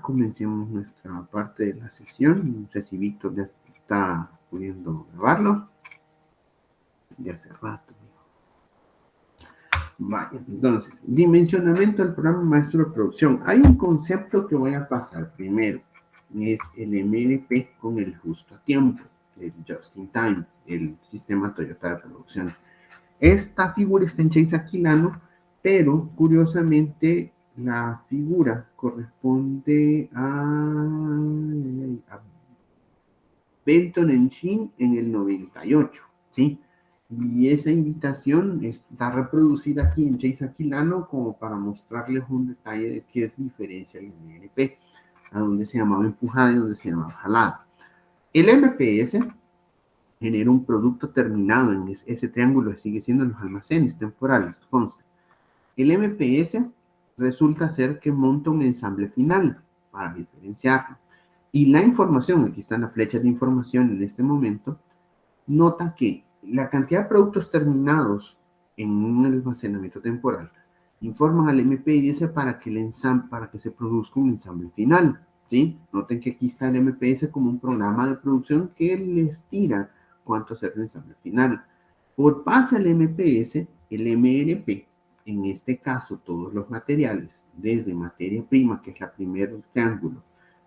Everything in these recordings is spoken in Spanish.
Comencemos nuestra parte de la sesión. No sé si Víctor ya está pudiendo grabarlo. Ya hace rato. Vaya, entonces, dimensionamiento del programa maestro de producción. Hay un concepto que voy a pasar primero. Es el MRP con el justo a tiempo, el Just in Time, el sistema Toyota de producción. Esta figura está en Chase Aquilano, pero curiosamente la figura corresponde a Benton Shin en el 98, ¿sí? Y esa invitación está reproducida aquí en Chase Aquilano como para mostrarles un detalle de qué es diferencia el MRP, a donde se llamaba empujada y donde se llamaba jalada. El MPS genera un producto terminado en ese triángulo, sigue siendo en los almacenes temporales, consta. El MPS resulta ser que monta un ensamble final para diferenciarlo. Y la información, aquí están las flechas de información en este momento, nota que la cantidad de productos terminados en un almacenamiento temporal informan al MPS para que se produzca un ensamble final, ¿sí? Noten que aquí está el MPS como un programa de producción que les tira cuánto hacer de ensamble final. Por base al MPS, el MRP, en este caso todos los materiales, desde materia prima, que es la primer triángulo,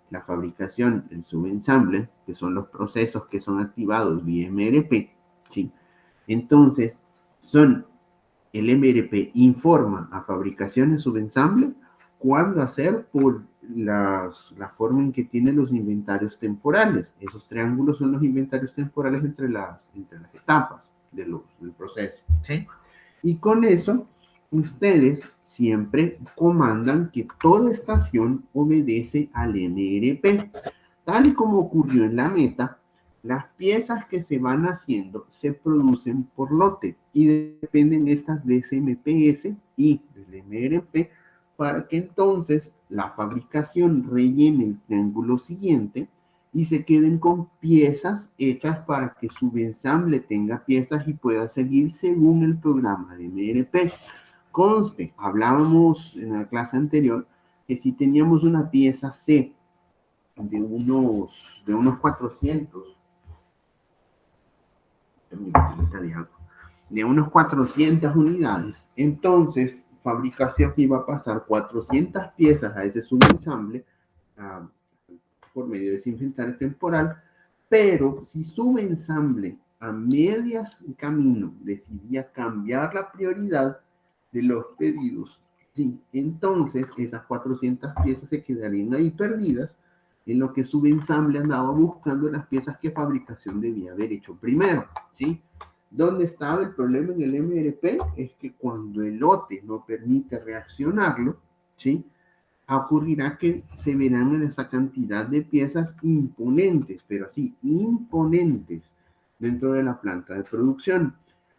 la fabricación, el subensamble, que son los procesos que son activados vía MRP, ¿sí? Entonces, el MRP informa a fabricación y subensamble cuándo hacer por la forma en que tiene los inventarios temporales. Esos triángulos son los inventarios temporales entre las etapas del proceso, ¿sí? Y con eso, ustedes siempre comandan que toda estación obedece al MRP. Tal y como ocurrió en la meta, las piezas que se van haciendo se producen por lote y dependen estas de ese MPS y del MRP para que entonces la fabricación rellene el triángulo siguiente y se queden con piezas hechas para que su ensamble tenga piezas y pueda seguir según el programa de MRP. Conste, hablábamos en la clase anterior que si teníamos una pieza C de unos 400, de unos 400 unidades, entonces fabricación iba a pasar 400 piezas a ese subensamble por medio de ese inventario temporal, pero si subensamble a medias camino decidía cambiar la prioridad de los pedidos, sí, entonces esas 400 piezas se quedarían ahí perdidas en lo que subensamble andaba buscando las piezas que fabricación debía haber hecho primero, ¿sí? ¿Dónde estaba el problema en el MRP? Es que cuando el lote no permite reaccionarlo, ¿sí? Ocurrirá que se verán en esa cantidad de piezas imponentes, pero así, imponentes dentro de la planta de producción.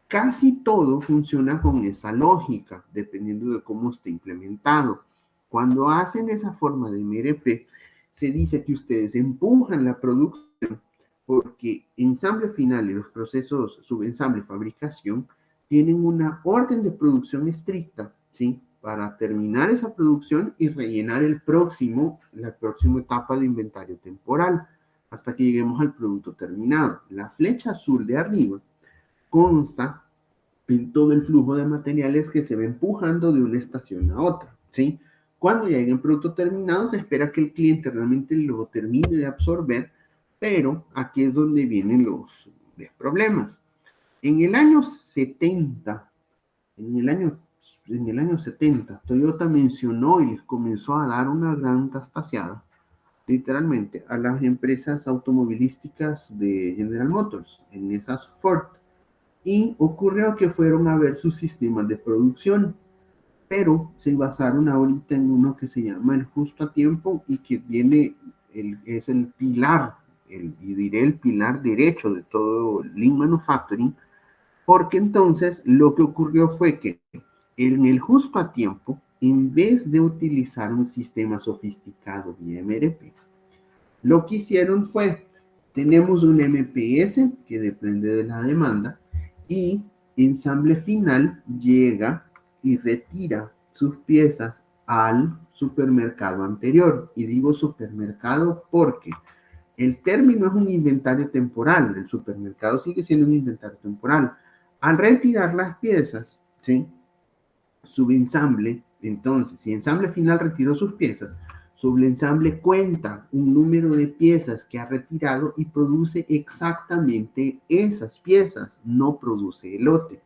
Casi todo funciona con esa lógica, dependiendo de cómo esté implementado. Cuando hacen esa forma de MRP, se dice que ustedes empujan la producción porque ensamble final y los procesos subensamble y fabricación tienen una orden de producción estricta, ¿sí? Para terminar esa producción y rellenar la próxima etapa de inventario temporal hasta que lleguemos al producto terminado. La flecha azul de arriba consta en todo el flujo de materiales que se va empujando de una estación a otra, ¿sí? Cuando llegue el producto terminado, se espera que el cliente realmente lo termine de absorber, pero aquí es donde vienen los problemas. En el año 70, en el año, en el año 70, Toyota mencionó y les comenzó a dar una gran tastaseada, literalmente, a las empresas automovilísticas de General Motors, en esas Ford, y ocurrió que fueron a ver sus sistemas de producción, pero se basaron ahorita en uno que se llama el justo a tiempo y que es el pilar, y diré el pilar derecho de todo Lean Manufacturing, porque entonces lo que ocurrió fue que en el justo a tiempo, en vez de utilizar un sistema sofisticado vía MRP, lo que hicieron fue, tenemos un MPS que depende de la demanda y ensamble final llega y retira sus piezas al supermercado anterior. Y digo supermercado porque el término es un inventario temporal. El supermercado sigue siendo un inventario temporal. Al retirar las piezas, ¿sí? Subensamble, entonces, si ensamble final retiró sus piezas, subensamble cuenta un número de piezas que ha retirado y produce exactamente esas piezas, no produce el lote.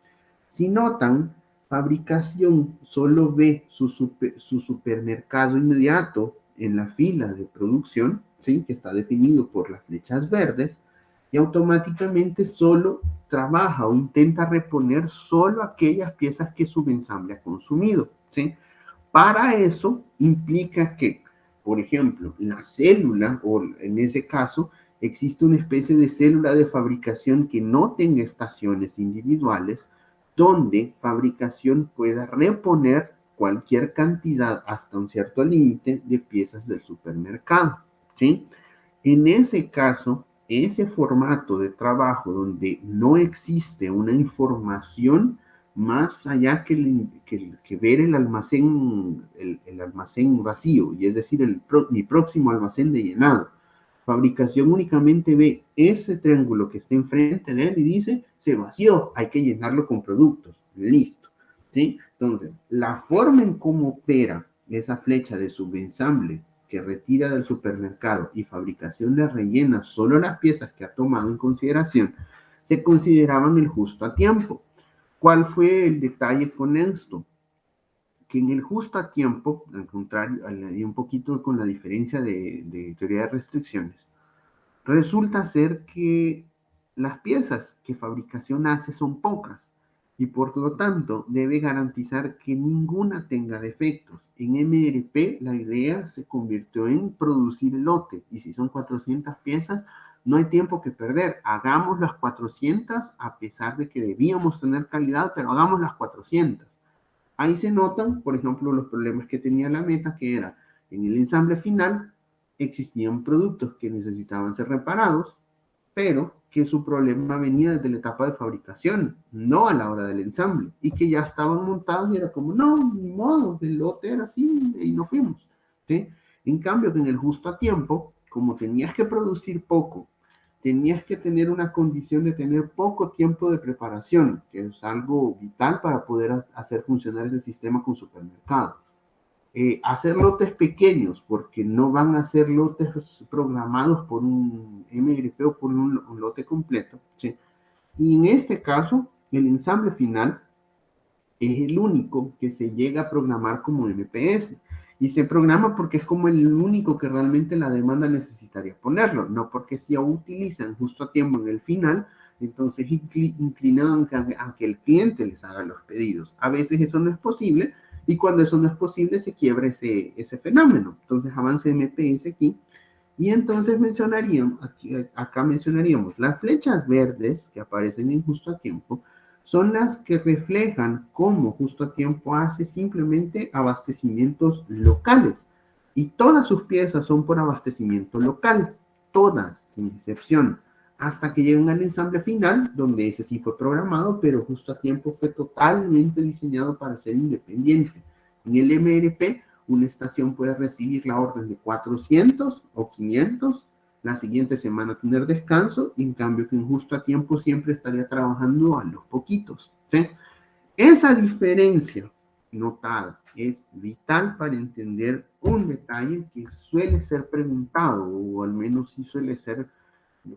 Si notan, fabricación solo ve su supermercado inmediato en la fila de producción, ¿sí? Que está definido por las flechas verdes, y automáticamente solo trabaja o intenta reponer solo aquellas piezas que su ensamble ha consumido, ¿sí? Para eso implica que, por ejemplo, la célula, o en ese caso, existe una especie de célula de fabricación que no tenga estaciones individuales, donde fabricación pueda reponer cualquier cantidad hasta un cierto límite de piezas del supermercado, ¿sí? En ese caso, ese formato de trabajo donde no existe una información más allá que ver el almacén, el almacén vacío, y es decir, mi próximo almacén de llenado. Fabricación únicamente ve ese triángulo que está enfrente de él y dice, se vació, hay que llenarlo con productos. Listo. ¿Sí? Entonces, la forma en cómo opera esa flecha de subensamble que retira del supermercado y fabricación le rellena solo las piezas que ha tomado en consideración, se consideraban el justo a tiempo. ¿Cuál fue el detalle con esto? Que en el justo a tiempo, al contrario, y un poquito con la diferencia de teoría de restricciones, resulta ser que las piezas que fabricación hace son pocas y por lo tanto debe garantizar que ninguna tenga defectos. En MRP la idea se convirtió en producir el lote y si son 400 piezas, no hay tiempo que perder. Hagamos las 400 a pesar de que debíamos tener calidad, pero hagamos las 400. Ahí se notan, por ejemplo, los problemas que tenía la meta, que era en el ensamble final existían productos que necesitaban ser reparados, pero que su problema venía desde la etapa de fabricación, no a la hora del ensamble, y que ya estaban montados y era como, no, ni modo, el lote era así y no fuimos. ¿Sí? En cambio, en el justo a tiempo, como tenías que producir poco, tenías que tener una condición de tener poco tiempo de preparación, que es algo vital para poder hacer funcionar ese sistema con supermercados. Hacer lotes pequeños, porque no van a ser lotes programados por un MRP o por un lote completo. ¿Sí? Y en este caso, el ensamble final es el único que se llega a programar como MPS. Y se programa porque es como el único que realmente la demanda necesitaría ponerlo, no porque si utilizan justo a tiempo en el final, entonces inclinan a que el cliente les haga los pedidos. A veces eso no es posible y cuando eso no es posible se quiebra ese fenómeno. Entonces avanza MPS aquí y entonces acá mencionaríamos las flechas verdes que aparecen en justo a tiempo, son las que reflejan cómo justo a tiempo hace simplemente abastecimientos locales. Y todas sus piezas son por abastecimiento local, todas, sin excepción, hasta que llegan al ensamble final, donde ese sí fue programado, pero justo a tiempo fue totalmente diseñado para ser independiente. En el MRP, una estación puede recibir la orden de 400 o 500, la siguiente semana tener descanso, y en cambio que en justo a tiempo siempre estaría trabajando a los poquitos. ¿Sí? Esa diferencia notada es vital para entender un detalle que suele ser preguntado, o al menos sí suele ser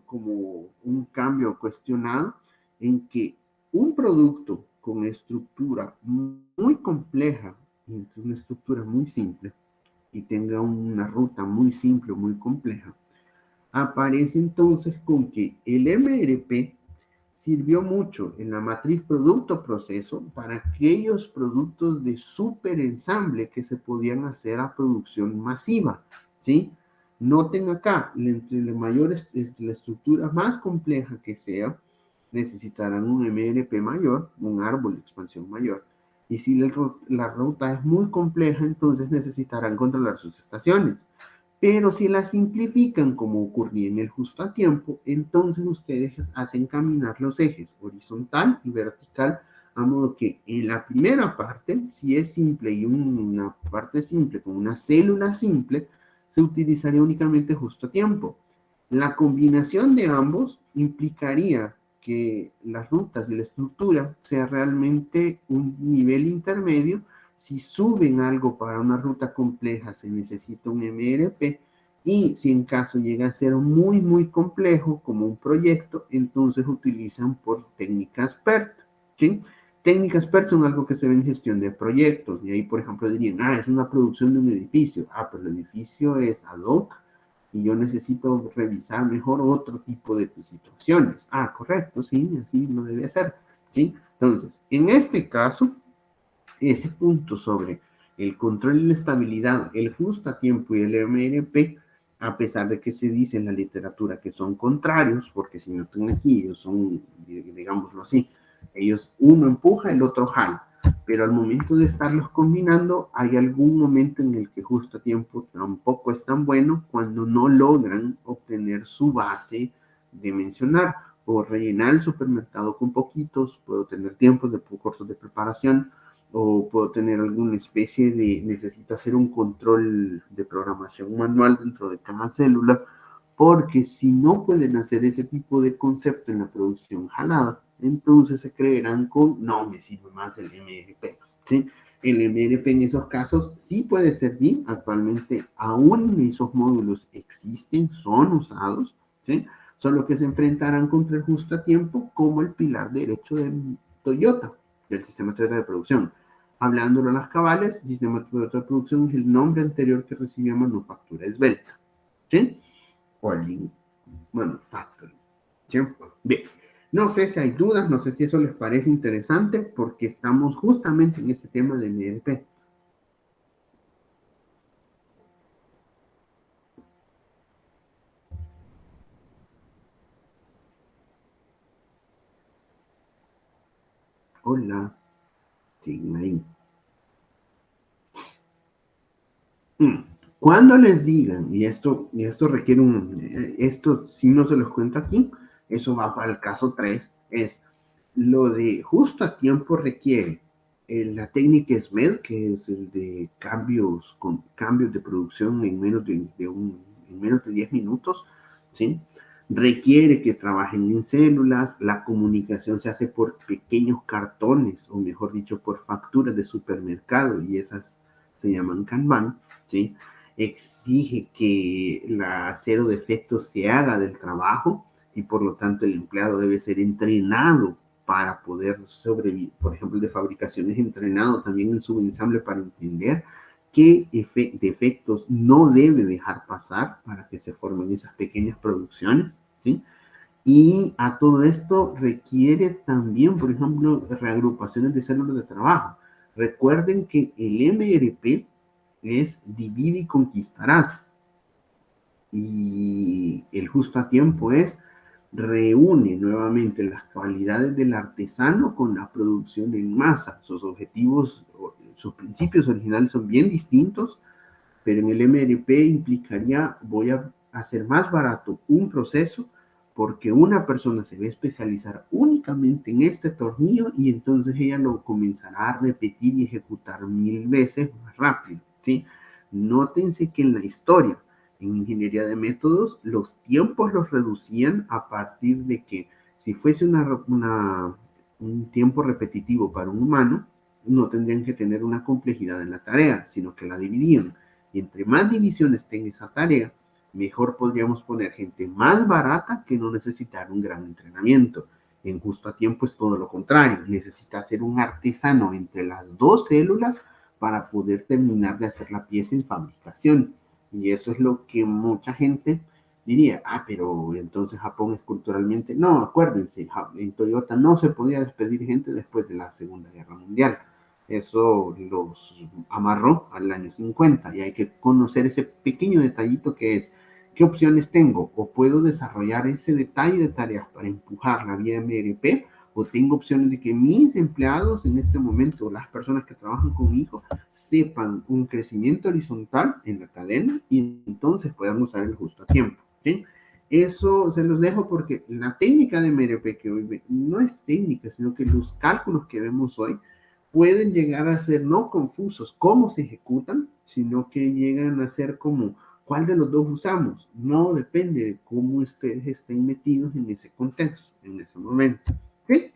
como un cambio cuestionado, en que un producto con estructura muy compleja y una estructura muy simple y tenga una ruta muy simple o muy compleja, aparece entonces con que el MRP sirvió mucho en la matriz producto-proceso para aquellos productos de super ensamble que se podían hacer a producción masiva, ¿sí? Noten acá, entre la estructura más compleja que sea, necesitarán un MRP mayor, un árbol de expansión mayor. Y si la ruta es muy compleja, entonces necesitarán controlar sus estaciones. Pero si la simplifican como ocurría en el justo a tiempo, entonces ustedes hacen caminar los ejes horizontal y vertical A modo que en la primera parte, si es simple y una parte simple con una célula simple, se utilizaría únicamente justo a tiempo. La combinación de ambos implicaría que las rutas y la estructura sea realmente un nivel intermedio. Si suben algo para una ruta compleja, se necesita un MRP. Y si en caso llega a ser muy, muy complejo, como un proyecto, entonces utilizan por técnicas PERT. ¿Sí? Técnicas PERT son algo que se ve en gestión de proyectos. Y ahí, por ejemplo, dirían, es una producción de un edificio. Pero el edificio es ad hoc y yo necesito revisar mejor otro tipo de situaciones. Correcto, sí, así lo debe hacer. ¿Sí? Entonces, en este caso, ese punto sobre el control y la estabilidad, el justo a tiempo y el MRP, a pesar de que se dice en la literatura que son contrarios, porque si no están aquí, ellos son, digámoslo así, ellos uno empuja, el otro jala, pero al momento de estarlos combinando, hay algún momento en el que justo a tiempo tampoco es tan bueno cuando no logran obtener su base de mencionar, o rellenar el supermercado con poquitos, puedo tener tiempos de cortos de preparación, o puedo tener alguna especie de, necesito hacer un control de programación manual dentro de cada célula, porque si no pueden hacer ese tipo de concepto en la producción jalada, entonces se creerán con, no, me sirve más el MRP, ¿sí? El MRP en esos casos sí puede servir, actualmente aún esos módulos existen, son usados, ¿sí? Solo que se enfrentarán contra el justo a tiempo como el pilar derecho de Toyota, del sistema Toyota de producción. Hablándolo a las cabales, el sistema Toyota de producción es el nombre anterior que recibía manufactura esbelta, ¿sí? O el manufacturing, ¿sí? Bien, no sé si hay dudas, no sé si eso les parece interesante, porque estamos justamente en ese tema del NLP. Hola, siguen ahí. Cuando les digan, y esto requiere esto si no se los cuento aquí, eso va para el caso 3, es lo de justo a tiempo requiere la técnica SMED, que es el de cambios de producción en menos en menos de 10 minutos, ¿sí? Requiere que trabajen en células, la comunicación se hace por pequeños cartones, o mejor dicho, por facturas de supermercado, y esas se llaman Kanban, ¿sí? Exige que la cero defectos se haga del trabajo, y por lo tanto el empleado debe ser entrenado para poder sobrevivir. Por ejemplo, el de fabricación es entrenado también en su ensamble para entender qué defectos no debe dejar pasar para que se formen esas pequeñas producciones, ¿sí? Y a todo esto requiere también, por ejemplo, reagrupaciones de células de trabajo. Recuerden que el MRP es divide y conquistarás. Y el justo a tiempo es reúne nuevamente las cualidades del artesano con la producción en masa. Sus objetivos, sus principios originales son bien distintos, pero en el MRP implicaría, voy a hacer más barato un proceso porque una persona se va a especializar únicamente en este tornillo y entonces ella lo comenzará a repetir y ejecutar 1000 veces más rápido, ¿sí? Nótense que en la historia, en ingeniería de métodos, los tiempos los reducían a partir de que si fuese un tiempo repetitivo para un humano, no tendrían que tener una complejidad en la tarea, sino que la dividían. Y entre más divisiones tenga esa tarea, mejor podríamos poner gente más barata que no necesitar un gran entrenamiento. En justo a tiempo es todo lo contrario. Necesita ser un artesano entre las dos células para poder terminar de hacer la pieza en fabricación. Y eso es lo que mucha gente diría, pero entonces Japón es culturalmente. No, acuérdense, en Toyota no se podía despedir gente después de la Segunda Guerra Mundial. Eso los amarró al año 50 y hay que conocer ese pequeño detallito que es, ¿qué opciones tengo? O puedo desarrollar ese detalle de tareas para empujar la vía MRP, o tengo opciones de que mis empleados en este momento, las personas que trabajan conmigo, sepan un crecimiento horizontal en la cadena y entonces puedan usar el justo a tiempo, ¿sí? Eso se los dejo porque la técnica de MRP que hoy no es técnica, sino que los cálculos que vemos hoy pueden llegar a ser no confusos cómo se ejecutan, sino que llegan a ser como cuál de los dos usamos. No depende de cómo ustedes estén metidos en ese contexto, en ese momento. ¿Sí?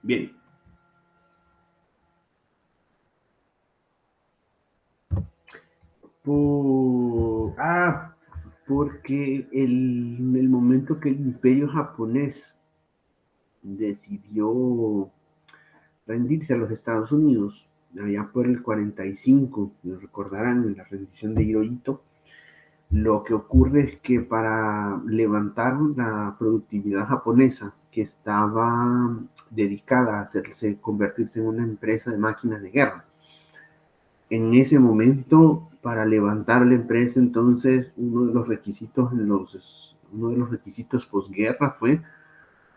Bien. Porque en el momento que el imperio japonés decidió rendirse a los Estados Unidos, allá por el 45, lo recordarán en la rendición de Hirohito, lo que ocurre es que para levantar la productividad japonesa, que estaba dedicada a hacerse, convertirse en una empresa de máquinas de guerra, en ese momento, para levantar la empresa, entonces, uno de los requisitos posguerra fue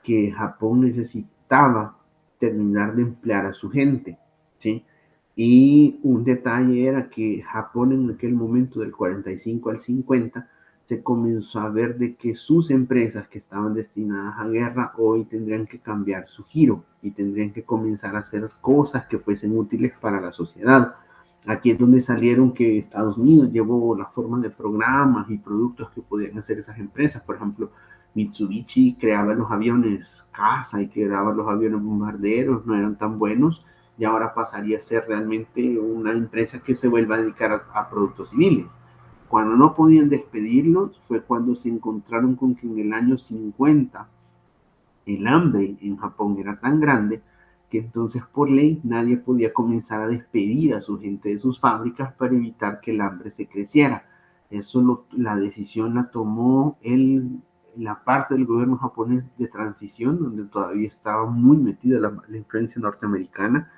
que Japón necesitaba terminar de emplear a su gente, ¿sí? Y un detalle era que Japón en aquel momento del 45 al 50 se comenzó a ver de que sus empresas que estaban destinadas a guerra hoy tendrían que cambiar su giro y tendrían que comenzar a hacer cosas que fuesen útiles para la sociedad. Aquí es donde salieron que Estados Unidos llevó la forma de programas y productos que podían hacer esas empresas. Por ejemplo, Mitsubishi creaba los aviones caza y creaba los aviones bombarderos, no eran tan buenos y ahora pasaría a ser realmente una empresa que se vuelva a dedicar a productos civiles. Cuando no podían despedirlos fue cuando se encontraron con que en el año 50 el hambre en Japón era tan grande que entonces por ley nadie podía comenzar a despedir a su gente de sus fábricas para evitar que el hambre se creciera. La decisión la tomó la parte del gobierno japonés de transición, donde todavía estaba muy metida la influencia norteamericana,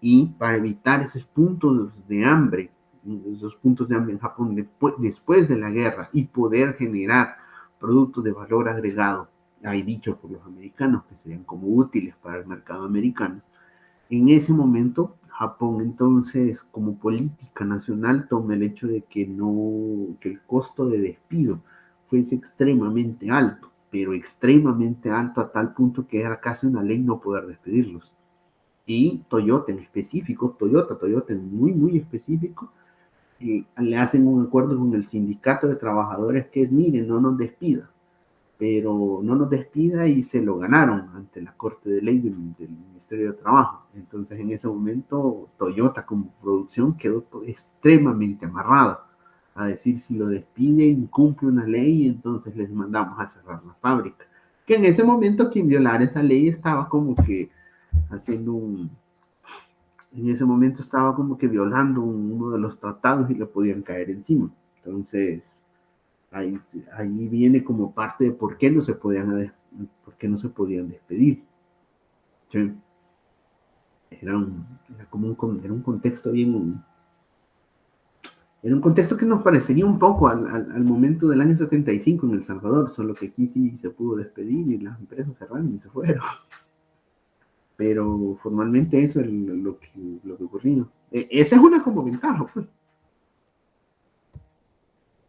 y para evitar esos puntos de hambre en Japón después de la guerra y poder generar productos de valor agregado, hay dicho por los americanos que serían como útiles para el mercado americano. En ese momento, Japón entonces como política nacional toma el hecho de que no, que el costo de despido fuese extremadamente alto, pero extremadamente alto a tal punto que era casi una ley no poder despedirlos. Y Toyota en específico, Toyota en muy específico, le hacen un acuerdo con el sindicato de trabajadores que es, miren, no nos despida, pero no nos despida y se lo ganaron ante la Corte de Ley del Ministerio de Trabajo. Entonces en ese momento Toyota como producción quedó extremadamente amarrada a decir si lo despide, incumple una ley, entonces les mandamos a cerrar la fábrica. Que en ese momento quien violara esa ley estaba como que haciendo un, en ese momento estaba como que violando uno de los tratados y le podían caer encima. Entonces, ahí, ahí viene como parte de por qué no se podían despedir. ¿Sí? Era un contexto bien, era un contexto que nos parecería un poco al momento del año 75 en El Salvador, solo que aquí sí se pudo despedir y las empresas cerraron y se fueron. Pero formalmente eso es lo que ocurrió. Esa es una como ventaja, pues.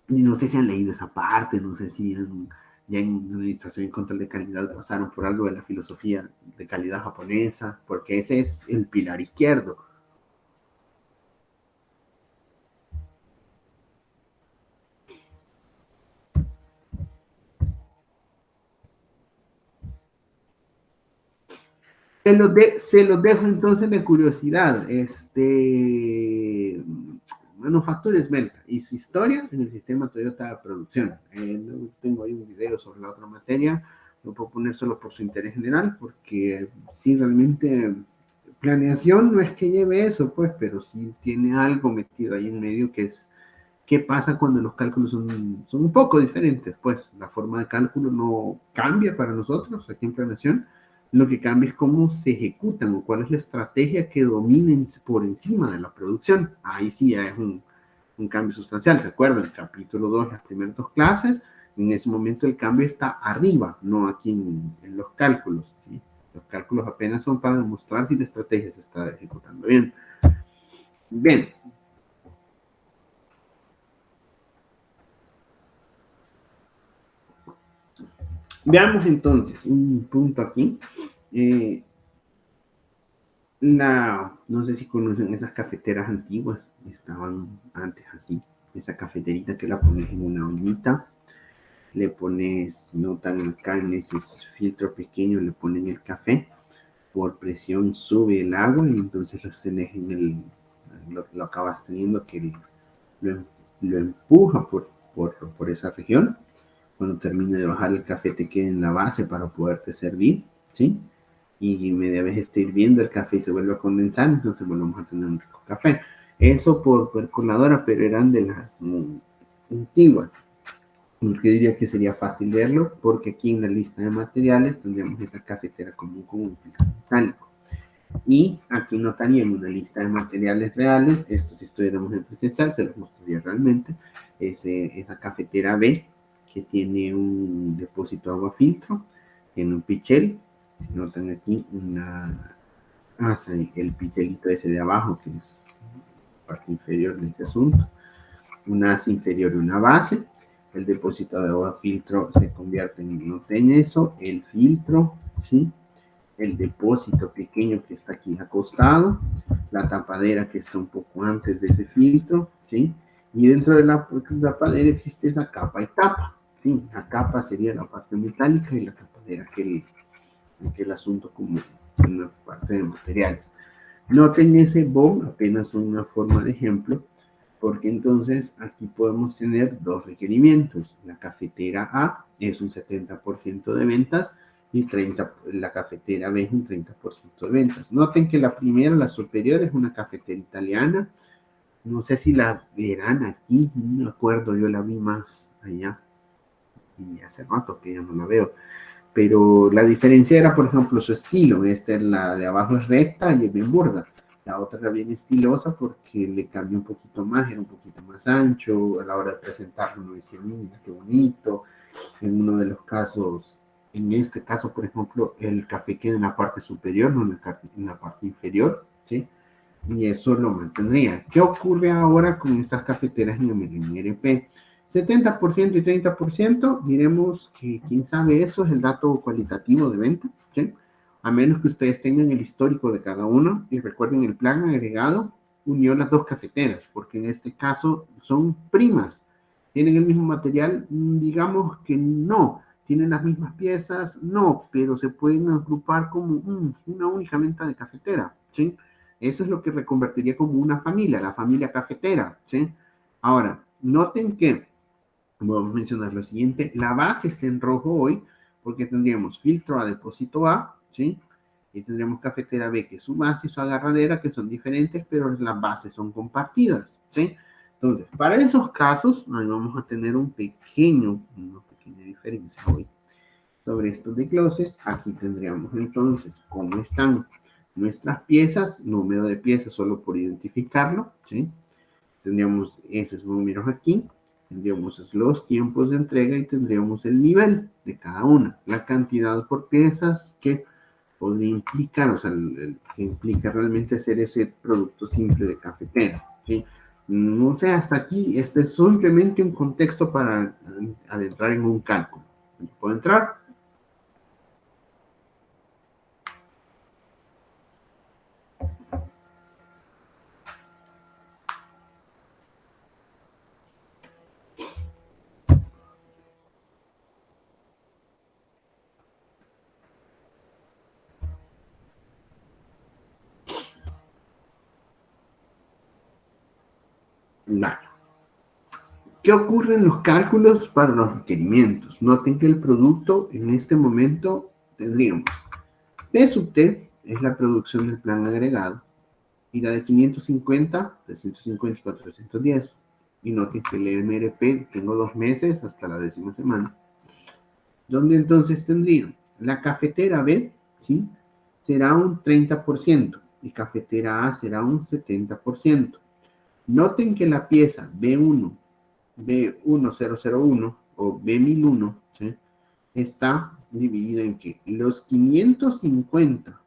Y no sé si han leído esa parte, no sé si ya en Administración y Control de Calidad pasaron por algo de la filosofía de calidad japonesa, porque ese es el pilar izquierdo. Se los dejo entonces de curiosidad. Manufactura esmelta y su historia en el sistema Toyota de producción. No tengo ahí un video sobre la otra materia, lo puedo poner solo por su interés general, porque sí, realmente planeación no es que lleve eso, pues, pero sí tiene algo metido ahí en medio que es qué pasa cuando los cálculos son un poco diferentes, pues la forma de cálculo no cambia para nosotros aquí en planeación, lo que cambia es cómo se ejecutan o cuál es la estrategia que domina por encima de la producción. Ahí sí ya es un cambio sustancial. ¿Se acuerdan? El capítulo 2, las primeras dos clases, en ese momento el cambio está arriba, no aquí en los cálculos. ¿Sí? Los cálculos apenas son para demostrar si la estrategia se está ejecutando bien. Bien. Veamos entonces un punto aquí. No sé si conocen esas cafeteras antiguas, estaban antes así. Esa cafeterita que la pones en una ollita, le pones, notan acá en ese filtro pequeño, le ponen el café, por presión sube el agua y entonces lo tenés en lo acabas teniendo que lo, lo empuja por esa región. Cuando termine de bajar el café te queda en la base para poderte servir, ¿sí? Y media vez esté hirviendo el café y se vuelve a condensar, entonces volvemos a tener un rico café. Eso por percoladora, pero eran de las antiguas. Porque diría que sería fácil verlo, porque aquí en la lista de materiales tendríamos esa cafetera común con un filtro metálico. Y aquí notarían una lista de materiales reales, esto si estuviéramos en presencial, se los mostraría realmente, esa cafetera B, que tiene un depósito de agua filtro, tiene un pichel, notan aquí el pichelito ese de abajo, que es la parte inferior de este asunto, una asa inferior y una base, el depósito de agua filtro se convierte en eso, el filtro, ¿sí? El depósito pequeño que está aquí acostado, la tapadera que está un poco antes de ese filtro, ¿sí? Y dentro de la tapadera existe esa capa y tapa, ¿sí? La capa sería la parte metálica y la tapadera aquel asunto como una parte de materiales. Noten ese BOM apenas una forma de ejemplo, porque entonces aquí podemos tener dos requerimientos. La cafetera A es un 70% de ventas y la cafetera B es un 30% de ventas. Noten que la primera, la superior, es una cafetera italiana. No sé si la verán aquí, no me acuerdo, yo la vi más allá y hace rato que ya no la veo. Pero la diferencia era, por ejemplo, su estilo. Esta es la de abajo es recta y es bien burda. La otra era bien estilosa porque le cambió un poquito más, era un poquito más ancho. A la hora de presentarlo uno decía, mira, qué bonito. En uno de los casos, en este caso, por ejemplo, el café queda en la parte superior, no en la parte inferior, ¿sí? Y eso lo mantendría. ¿Qué ocurre ahora con estas cafeteras en MRP? 70% y 30%, diremos que quién sabe, eso es el dato cualitativo de venta, ¿sí? A menos que ustedes tengan el histórico de cada uno y recuerden el plan agregado unió las dos cafeteras, porque en este caso son primas, tienen el mismo material, digamos que no, tienen las mismas piezas, no, pero se pueden agrupar como una única venta de cafetera, ¿sí? Eso es lo que reconvertiría como una familia, la familia cafetera, ¿sí? Ahora, noten que, vamos a mencionar lo siguiente, la base está en rojo hoy, porque tendríamos filtro a depósito A, ¿sí? Y tendríamos cafetera B, que es su base y su agarradera, que son diferentes, pero las bases son compartidas, ¿sí? Entonces, para esos casos, ahí vamos a tener una pequeña diferencia hoy sobre estos desgloses. Aquí tendríamos entonces cómo están nuestras piezas, número de piezas solo por identificarlo, ¿sí? Tendríamos esos números aquí, tendríamos los tiempos de entrega y tendríamos el nivel de cada una, la cantidad por piezas que podría implicar, o sea, que implica realmente hacer ese producto simple de cafetera, ¿sí? No sé, hasta aquí, este es simplemente un contexto para adentrar en un cálculo. ¿Puedo entrar? Vale. ¿Qué ocurre en los cálculos para los requerimientos? Noten que el producto en este momento tendríamos P sub T es la producción del plan agregado y la de 550, 350 y 410. Y noten que el MRP tengo 2 meses hasta la 10ª semana. Donde entonces tendrían la cafetera B, ¿sí? Será un 30% y cafetera A será un 70%. Noten que la pieza B1001 o B1001, ¿sí? Está dividido en que los 550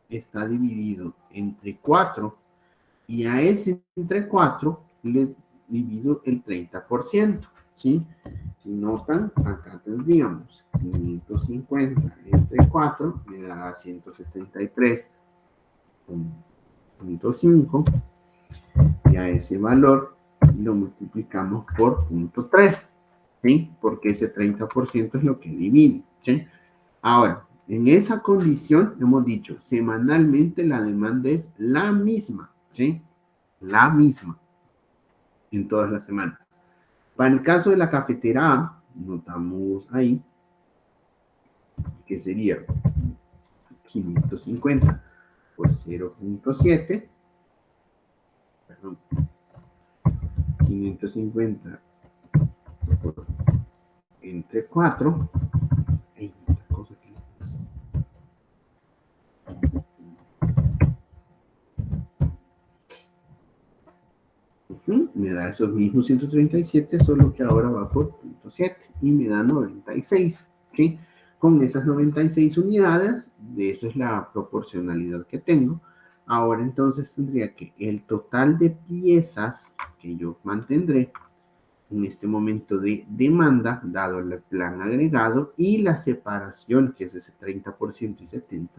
está dividido entre 4 y a ese entre 4 le divido el 30%, ¿sí? Si notan, acá tendríamos 550 entre 4 me da 173.5 y a ese valor lo multiplicamos por 0.3, ¿sí? Porque ese 30% es lo que divide, ¿sí? Ahora, en esa condición hemos dicho, semanalmente la demanda es la misma, ¿sí? La misma en todas las semanas. Para el caso de la cafetera A, notamos ahí que sería 550 por 0.7, perdón, 550 por entre 4, hay otra cosa que me da esos mismos 137, solo que ahora va por 0.7 y me da 96, ¿sí? Con esas 96 unidades, de eso es la proporcionalidad que tengo. Ahora entonces tendría que el total de piezas que yo mantendré en este momento de demanda, dado el plan agregado y la separación, que es ese 30% y 70%,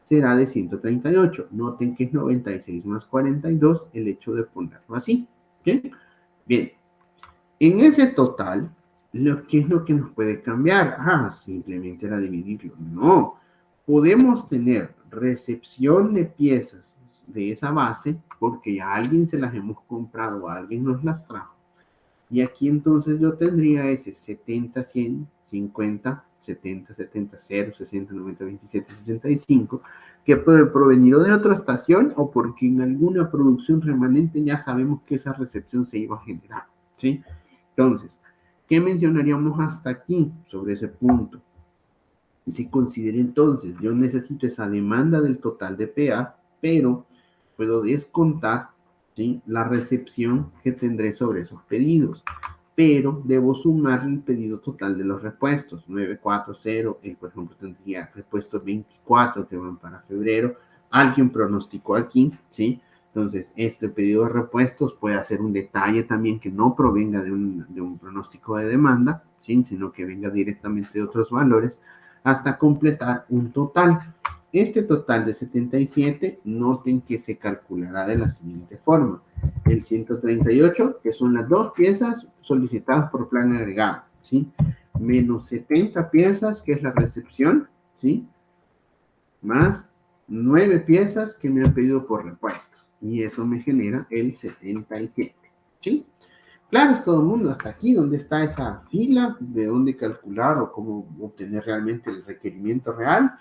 será de 138. Noten que es 96 más 42 el hecho de ponerlo así. ¿Okay? Bien, en ese total, ¿qué es lo que nos puede cambiar? Simplemente era dividirlo. No, podemos tener recepción de piezas de esa base porque a alguien se las hemos comprado o a alguien nos las trajo. Y aquí entonces yo tendría ese 70, 100, 50, 70, 70, 0, 60, 90, 27, 65, que puede provenir de otra estación o porque en alguna producción remanente ya sabemos que esa recepción se iba a generar, ¿sí? Entonces, ¿qué mencionaríamos hasta aquí sobre ese punto? Si considera entonces, yo necesito esa demanda del total de PA, pero puedo descontar, ¿sí?, la recepción que tendré sobre esos pedidos. Pero debo sumar el pedido total de los repuestos. 940, por ejemplo, tendría repuestos 24 que van para febrero. Alguien pronosticó aquí, ¿sí? Entonces, este pedido de repuestos puede ser un detalle también que no provenga de un pronóstico de demanda, ¿sí?, sino que venga directamente de otros valores, hasta completar un total. Este total de 77, noten que se calculará de la siguiente forma. El 138, que son las dos piezas solicitadas por plan agregado, ¿sí? Menos 70 piezas, que es la recepción, ¿sí? Más 9 piezas que me han pedido por repuestos. Y eso me genera el 77, ¿sí? Claro, es todo el mundo, hasta aquí, ¿dónde está esa fila? ¿De dónde calcular o cómo obtener realmente el requerimiento real?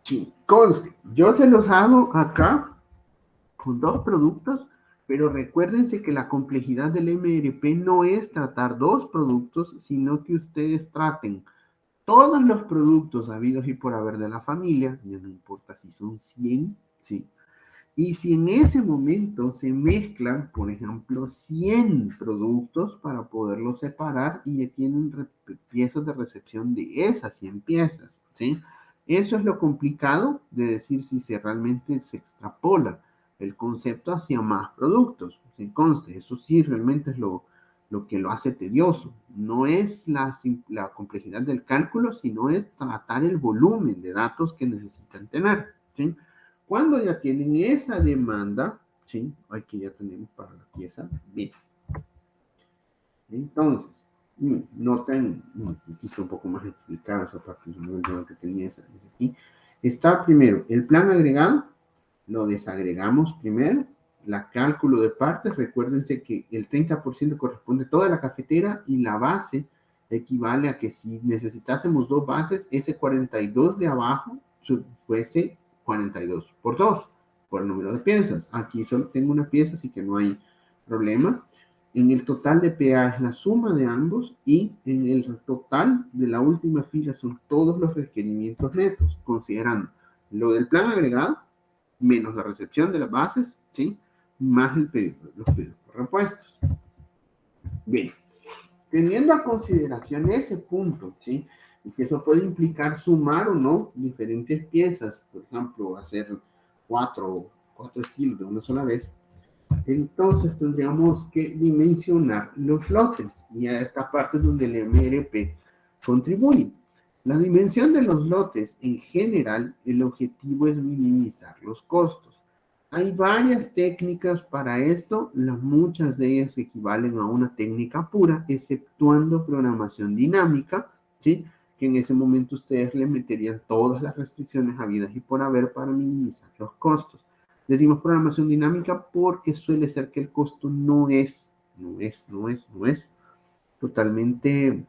Sí, conste, yo se los hago acá con dos productos, pero recuérdense que la complejidad del MRP no es tratar dos productos, sino que ustedes traten todos los productos habidos y por haber de la familia, ya no importa si son 100, ¿sí? Y si en ese momento se mezclan, por ejemplo, 100 productos para poderlos separar y ya tienen piezas de recepción de esas 100 piezas, ¿sí? Eso es lo complicado de decir si se realmente se extrapola el concepto hacia más productos. ¿Sí? Conste, eso sí realmente es lo que lo hace tedioso. No es la complejidad del cálculo, sino es tratar el volumen de datos que necesitan tener, ¿sí? Cuando ya tienen esa demanda, ¿sí? Aquí ya tenemos para la pieza B. Entonces, noten, aquí está un poco más explicado esa parte, no que tenía esa aquí. Está primero el plan agregado, lo desagregamos primero, la cálculo de partes, recuérdense que el 30% corresponde a toda la cafetera y la base equivale a que si necesitásemos dos bases, ese 42 de abajo fuese 42 por 2, por el número de piezas. Aquí solo tengo una pieza, así que no hay problema. En el total de PA es la suma de ambos y en el total de la última fila son todos los requerimientos netos, considerando lo del plan agregado, menos la recepción de las bases, ¿sí? Más el pedido, los pedidos por repuestos. Bien, Teniendo a consideración ese punto, ¿sí? Y que eso puede implicar sumar o no diferentes piezas, por ejemplo, hacer cuatro estilos de una sola vez, entonces tendríamos que dimensionar los lotes y a esta parte es donde el MRP contribuye. La dimensión de los lotes en general, el objetivo es minimizar los costos. Hay varias técnicas para esto, muchas de ellas equivalen a una técnica pura, exceptuando programación dinámica, ¿sí? Que en ese momento ustedes le meterían todas las restricciones habidas y por haber para minimizar los costos. Decimos programación dinámica porque suele ser que el costo no es totalmente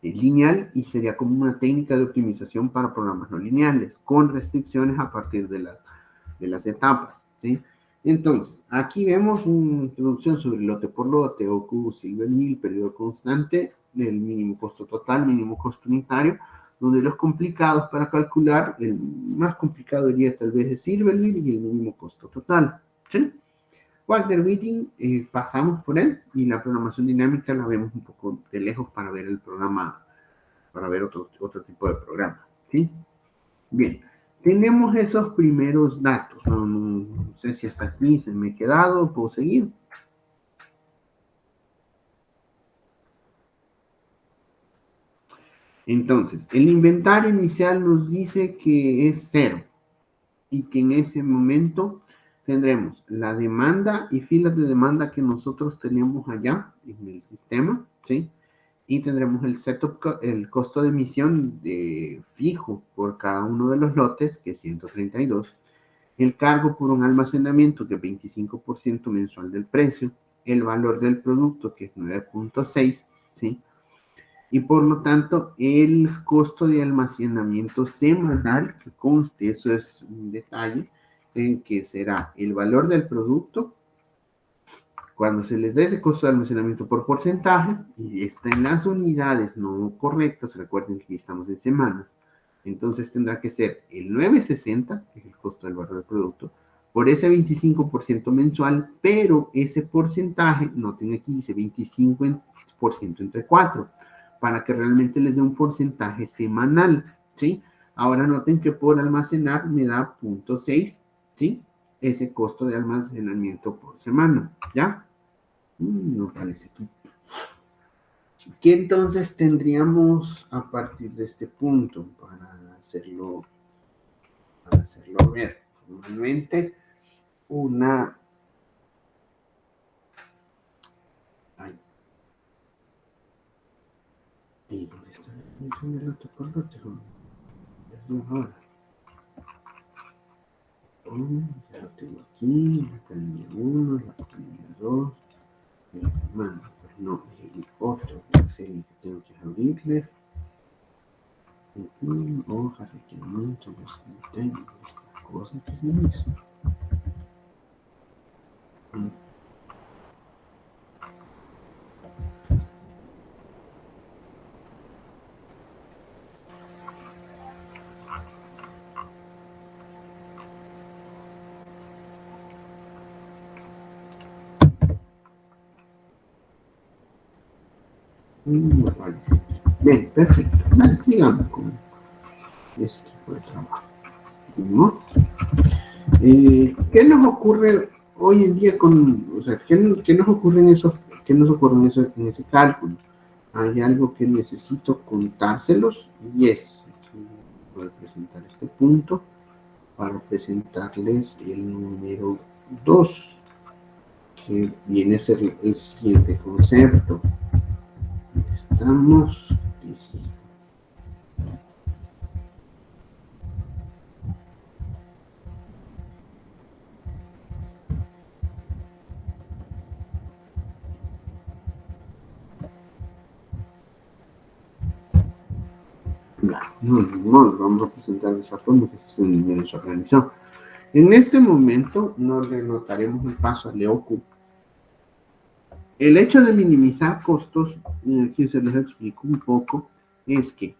lineal y sería como una técnica de optimización para programas no lineales, con restricciones a partir de las etapas, ¿sí? Entonces, aquí vemos una introducción sobre lote por lote, OQ, Silver Mill, periodo constante, el mínimo costo total, mínimo costo unitario, donde los complicados para calcular, el más complicado diría tal vez es Silver Mill y el mínimo costo total, ¿sí? Walter Whiting, pasamos por él y la programación dinámica la vemos un poco de lejos para ver el programa, para ver otro tipo de programa, ¿sí? Bien, tenemos esos primeros datos. No sé si hasta aquí se me ha quedado, puedo seguir. Entonces, el inventario inicial nos dice que es 0 y que en ese momento tendremos la demanda y filas de demanda que nosotros tenemos allá en el sistema, ¿sí? Y tendremos el setup, el costo de emisión fijo por cada uno de los lotes, que es 132, el cargo por un almacenamiento, que es 25% mensual del precio, el valor del producto, que es 9.6, ¿sí? Y por lo tanto, el costo de almacenamiento semanal, que conste, eso es un detalle, en que será el valor del producto, cuando se les dé ese costo de almacenamiento por porcentaje, y está en las unidades no correctas, recuerden que estamos en semanas, entonces tendrá que ser el 9.60, que es el costo del valor del producto, por ese 25% mensual, pero ese porcentaje, noten aquí, dice 25% entre 4, para que realmente les dé un porcentaje semanal, ¿sí? Ahora noten que por almacenar me da 0.6, ¿sí? Ese costo de almacenamiento por semana, ¿ya? No parece aquí. ¿Qué entonces tendríamos a partir de este punto para hacerlo ver? Normalmente una... Ay, ¿y dónde está la definición del lote por lote? Perdón, ahora. Ya lo tengo aquí, la línea 1, la línea 2, el mando, pues no, el otro es el que tengo que abrirle. Hoja, requerimientos, tengo esta cosa que se me hizo. Me parece. Bien, perfecto. Sigamos con este tipo de trabajo. ¿No? ¿Qué nos ocurre hoy en día o sea, qué nos ocurre en ese cálculo? Hay algo que necesito contárselos y voy a presentar este punto para presentarles el número 2, que viene a ser el siguiente concepto. Estamos. No, vamos a presentar de esa forma que se me desorganizó. En este momento nos denotaremos el paso a Leocu. El hecho de minimizar costos, aquí se les explico un poco, es que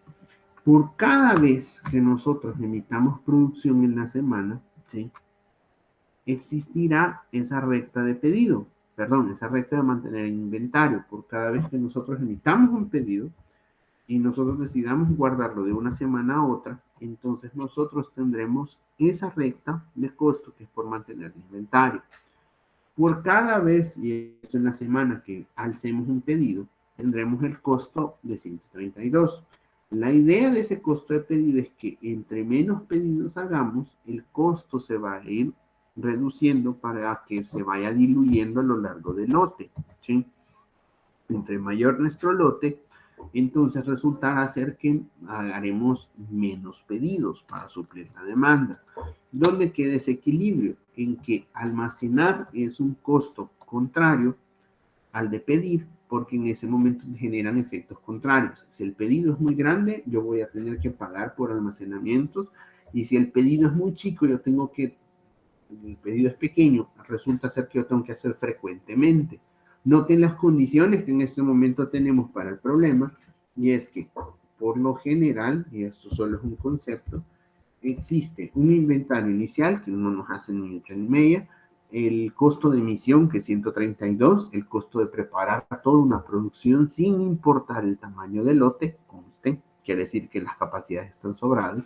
por cada vez que nosotros emitamos producción en la semana, ¿sí? Existirá esa recta de pedido. esa recta de mantener en inventario. Por cada vez que nosotros emitamos un pedido y nosotros decidamos guardarlo de una semana a otra, entonces nosotros tendremos esa recta de costo que es por mantener el inventario. Por cada vez, y esto en la semana que alcemos un pedido, tendremos el costo de 132. La idea de ese costo de pedido es que entre menos pedidos hagamos, el costo se va a ir reduciendo para que se vaya diluyendo a lo largo del lote, ¿sí? Entre mayor nuestro lote, entonces resultará ser que haremos menos pedidos para suplir la demanda. ¿Dónde queda ese equilibrio? En que almacenar es un costo contrario al de pedir, porque en ese momento generan efectos contrarios. Si el pedido es muy grande, yo voy a tener que pagar por almacenamientos, y si el pedido es muy chico, el pedido es pequeño, resulta ser que yo tengo que hacer frecuentemente. Noten las condiciones que en este momento tenemos para el problema, y es que por lo general, y esto solo es un concepto, existe un inventario inicial que no nos hace ni mucha ni media, el costo de emisión que es 132, el costo de preparar toda una producción sin importar el tamaño del lote, conste, quiere decir que las capacidades están sobradas,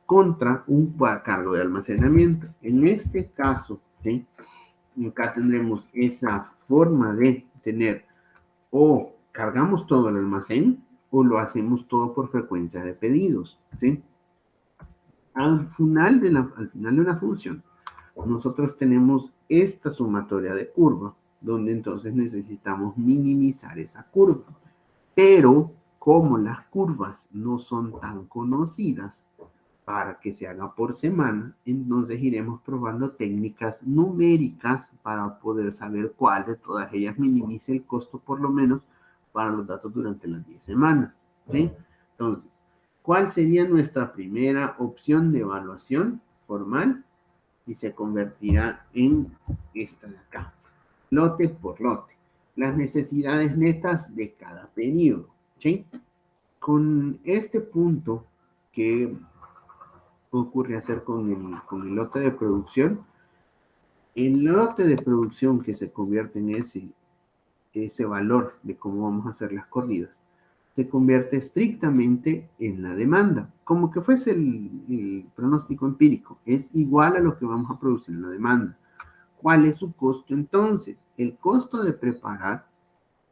contra un cargo de almacenamiento. En este caso, ¿sí? Acá tendremos esa forma de tener o cargamos todo el almacén o lo hacemos todo por frecuencia de pedidos, ¿sí? Al final de una función, nosotros tenemos esta sumatoria de curva, donde entonces necesitamos minimizar esa curva. Pero como las curvas no son tan conocidas para que se haga por semana, entonces iremos probando técnicas numéricas para poder saber cuál de todas ellas minimice el costo, por lo menos para los datos durante las 10 semanas, ¿sí? Entonces, ¿cuál sería nuestra primera opción de evaluación formal? Y se convertirá en esta de acá, lote por lote, las necesidades netas de cada periodo, ¿sí? Con este punto que ocurre hacer con el lote de producción, el lote de producción que se convierte en ese valor de cómo vamos a hacer las corridas, se convierte estrictamente en la demanda, como que fuese el pronóstico empírico, es igual a lo que vamos a producir en la demanda. ¿Cuál es su costo entonces? El costo de preparar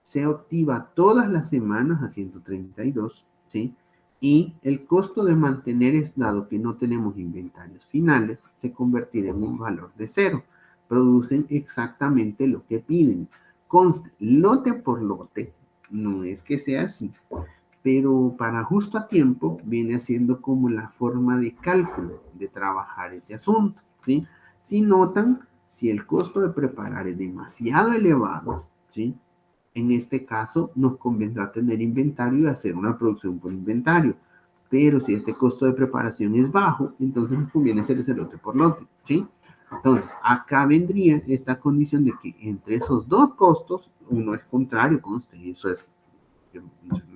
se activa todas las semanas a 132, ¿sí? Y el costo de mantener es, dado que no tenemos inventarios finales, se convertirá en un valor de cero. Producen exactamente lo que piden. Conste, lote por lote, no es que sea así, pero para justo a tiempo viene siendo como la forma de cálculo de trabajar ese asunto, ¿sí? Si notan, si el costo de preparar es demasiado elevado, ¿sí? En este caso, nos convendrá tener inventario y hacer una producción por inventario. Pero si este costo de preparación es bajo, entonces nos conviene hacer ese lote por lote, ¿sí? Entonces, acá vendría esta condición de que entre esos dos costos, uno es contrario, conste, y eso es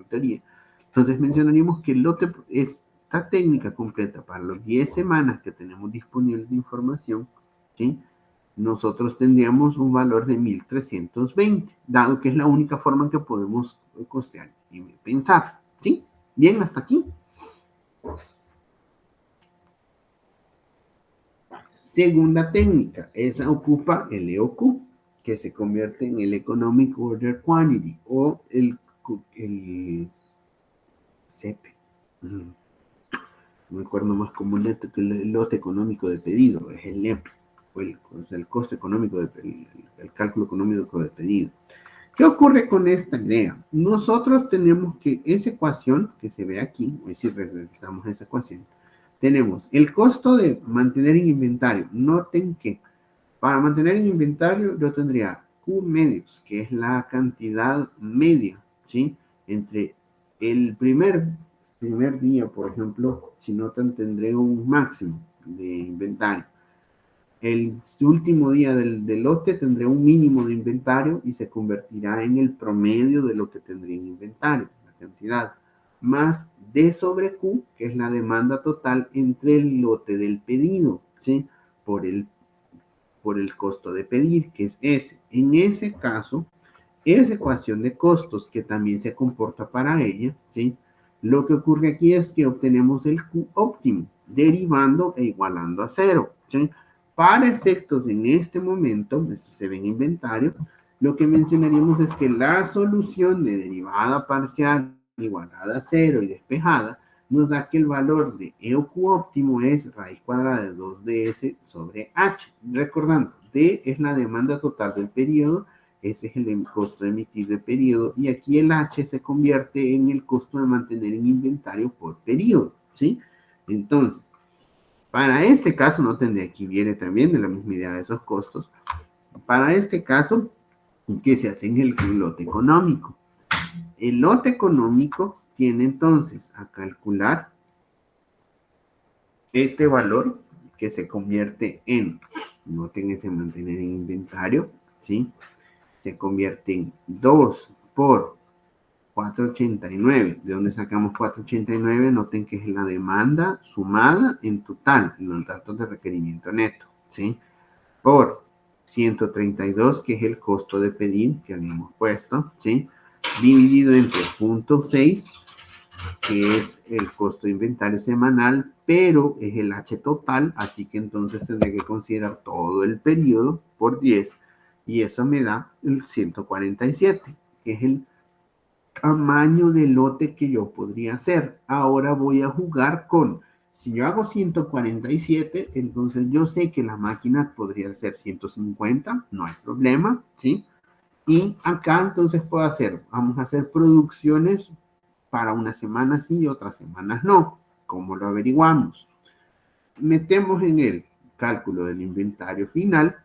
teoría. Entonces, mencionaríamos que el lote, esta técnica completa para las 10 semanas que tenemos disponibles de información, ¿sí? Nosotros tendríamos un valor de 1320, dado que es la única forma en que podemos costear y pensar, ¿sí? Bien, hasta aquí. Segunda técnica, esa ocupa el EOQ, que se convierte en el Economic Order Quantity o el CEP. Me acuerdo más como el lote económico de pedido, es el NEP, o sea, el costo económico, el cálculo económico de pedido. ¿Qué ocurre con esta idea? Nosotros tenemos que esa ecuación que se ve aquí, hoy si revisamos esa ecuación, tenemos el costo de mantener en inventario. Noten que para mantener en inventario yo tendría Q medios, que es la cantidad media, ¿sí? Entre el primer día, por ejemplo, si notan, tendré un máximo de inventario. El último día del lote tendré un mínimo de inventario y se convertirá en el promedio de lo que tendría en inventario, la cantidad, más D sobre Q, que es la demanda total entre el lote del pedido, ¿sí? Por el por el costo de pedir, que es S. En ese caso, esa ecuación de costos que también se comporta para ella, ¿sí? Lo que ocurre aquí es que obtenemos el Q óptimo, derivando e igualando a cero, ¿sí? Para efectos en este momento, esto se ve en inventario, lo que mencionaríamos es que la solución de derivada parcial igualada a cero y despejada nos da que el valor de E o Q óptimo es raíz cuadrada de 2ds sobre H. Recordando, D es la demanda total del periodo, ese es el costo de emitir de periodo, y aquí el H se convierte en el costo de mantener en inventario por periodo, ¿sí? Entonces, para este caso, no tendría, aquí viene también de la misma idea de esos costos, para este caso, ¿qué se hace en el lote económico? El lote económico tiene entonces a calcular este valor que se convierte en, noten ese mantener en inventario, ¿sí? Se convierte en 2 por 489. ¿De dónde sacamos 489? Noten que es la demanda sumada en total, en los datos de requerimiento neto, ¿sí? Por 132, que es el costo de pedir que habíamos puesto, ¿sí? Dividido entre 0.6, que es el costo de inventario semanal, pero es el H total, así que entonces tendré que considerar todo el periodo por 10, y eso me da el 147, que es el tamaño de lote que yo podría hacer. Ahora voy a jugar con, si yo hago 147, entonces yo sé que la máquina podría ser 150, no hay problema, ¿sí? Y acá entonces puedo hacer, vamos a hacer producciones para unas semanas sí y otras semanas no. ¿Cómo lo averiguamos? Metemos en el cálculo del inventario final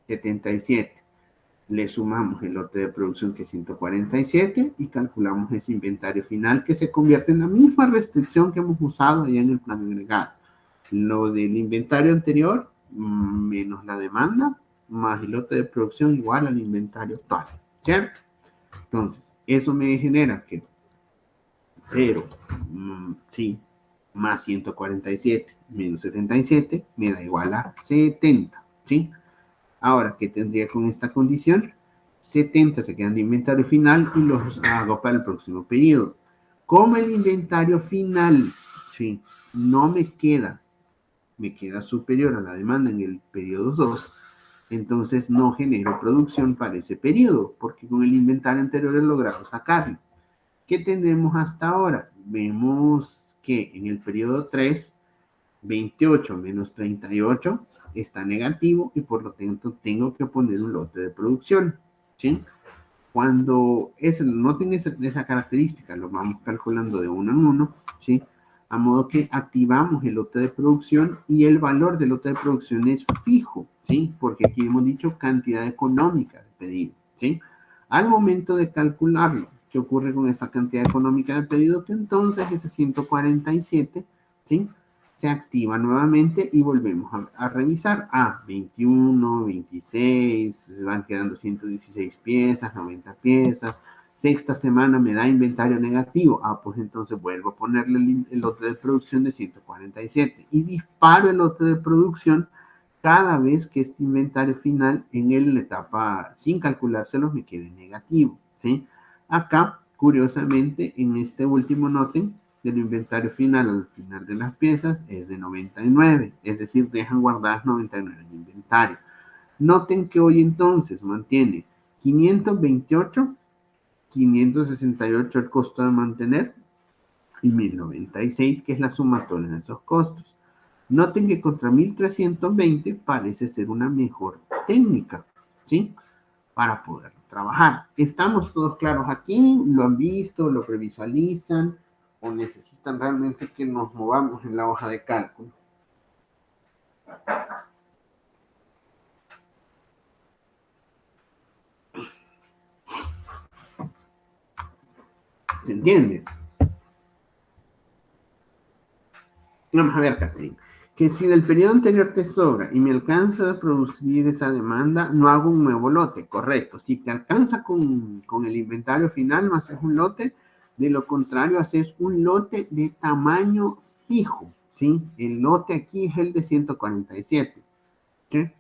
77. Le sumamos el lote de producción que es 147 y calculamos ese inventario final que se convierte en la misma restricción que hemos usado allá en el plan agregado. Lo del inventario anterior menos la demanda más el lote de producción igual al inventario total, ¿cierto? Entonces, eso me genera que 0, sí, más 147 menos 77 me da igual a 70, ¿sí? Ahora, ¿qué tendría con esta condición? 70 se quedan de inventario final y los hago para el próximo periodo. Como el inventario final, sí, no me queda superior a la demanda en el periodo 2, entonces no genero producción para ese periodo, porque con el inventario anterior he logrado sacarlo. ¿Qué tenemos hasta ahora? Vemos que en el periodo 3, 28 menos 38 está negativo y por lo tanto tengo que poner un lote de producción, ¿sí? Cuando noten esa característica, lo vamos calculando de uno en uno, ¿sí? A modo que activamos el lote de producción y el valor del lote de producción es fijo, ¿sí? Porque aquí hemos dicho cantidad económica de pedido, ¿sí? Al momento de calcularlo, ¿qué ocurre con esta cantidad económica de pedido? Que entonces ese 147, ¿sí? Se activa nuevamente y volvemos a revisar. 21, 26, se van quedando 116 piezas, 90 piezas. Sexta semana me da inventario negativo. Pues entonces vuelvo a ponerle el lote de producción de 147 y disparo el lote de producción cada vez que este inventario final en la etapa sin calculárselos me quede negativo, ¿sí? Acá, curiosamente, en este último noten, del inventario final al final de las piezas es de 99, es decir, dejan guardadas 99 en inventario. Noten que hoy entonces mantiene 528, 568 el costo de mantener y 1096 que es la sumatoria de esos costos. Noten que contra 1320 parece ser una mejor técnica, ¿sí? Para poder trabajar. ¿Estamos todos claros aquí? ¿Lo han visto? ¿Lo previsualizan? ¿O necesitan realmente que nos movamos en la hoja de cálculo? ¿Se entiende? Vamos a ver, Catherine. Que si del periodo anterior te sobra y me alcanza a producir esa demanda, no hago un nuevo lote, correcto. Si te alcanza con el inventario final, no haces un lote, de lo contrario, haces un lote de tamaño fijo, ¿sí? El lote aquí es el de 147, ¿sí?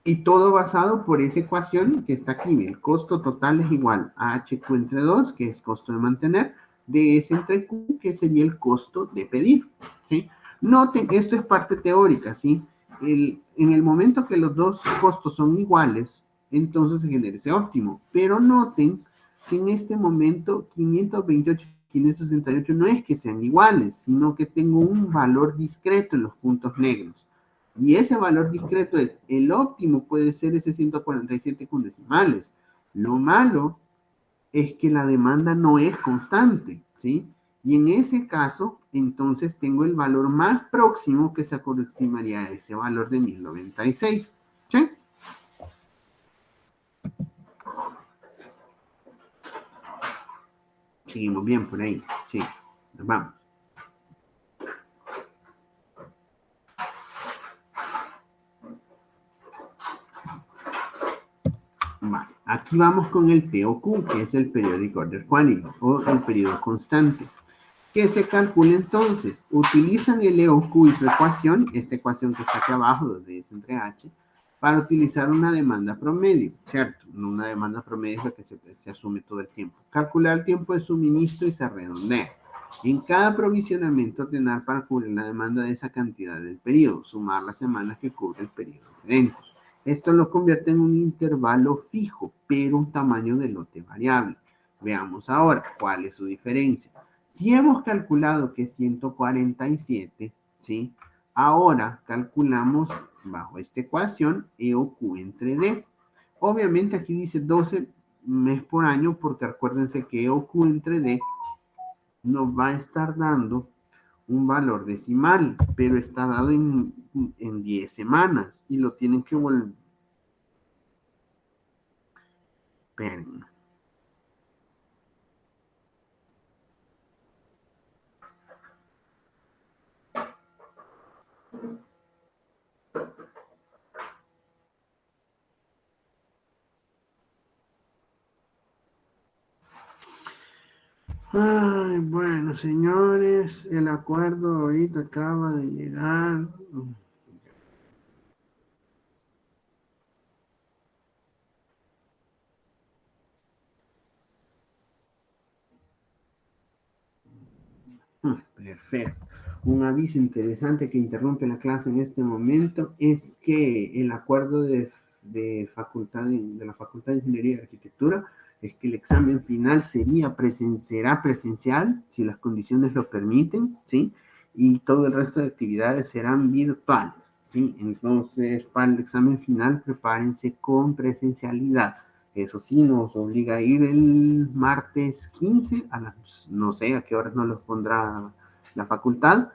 Y todo basado por esa ecuación que está aquí. El costo total es igual a HQ entre 2, que es costo de mantener, DS entre Q, que sería el costo de pedir. ¿Sí? Noten, esto es parte teórica, ¿sí? En el momento que los dos costos son iguales, entonces se genera ese óptimo. Pero noten que en este momento 528 y 568 no es que sean iguales, sino que tengo un valor discreto en los puntos negros. Y ese valor discreto es, el óptimo puede ser ese 147 con decimales. Lo malo es que la demanda no es constante, ¿sí? Y en ese caso, entonces tengo el valor más próximo que se aproximaría a ese valor de 1096, ¿sí? Seguimos bien por ahí, sí, nos vamos. Vale. Aquí vamos con el POQ, que es el Periodic Order Quantity, o el periodo constante. ¿Qué se calcula entonces? Utilizan el EOQ y su ecuación, esta ecuación que está aquí abajo, donde es entre H, para utilizar una demanda promedio, ¿cierto? Una demanda promedio es lo que se asume todo el tiempo. Calcular el tiempo de suministro y se redondea. En cada provisionamiento ordenar para cubrir la demanda de esa cantidad del periodo, sumar las semanas que cubre el periodo diferente. Esto lo convierte en un intervalo fijo, pero un tamaño de lote variable. Veamos ahora cuál es su diferencia. Si hemos calculado que es 147, ¿sí? Ahora calculamos bajo esta ecuación EOQ entre D. Obviamente aquí dice 12 mes por año porque acuérdense que EOQ entre D nos va a estar dando un valor decimal, pero está dado en 10 semanas y lo tienen que volver. Esperen. Ay, bueno, señores, el acuerdo ahorita acaba de llegar. Perfecto. Un aviso interesante que interrumpe la clase en este momento es que el acuerdo de la Facultad de Ingeniería y Arquitectura es que el examen final será presencial, si las condiciones lo permiten, ¿sí? Y todo el resto de actividades serán virtuales, ¿sí? Entonces, para el examen final, prepárense con presencialidad. Eso sí, nos obliga a ir el martes 15 a las, no sé a qué horas nos los pondrá la facultad,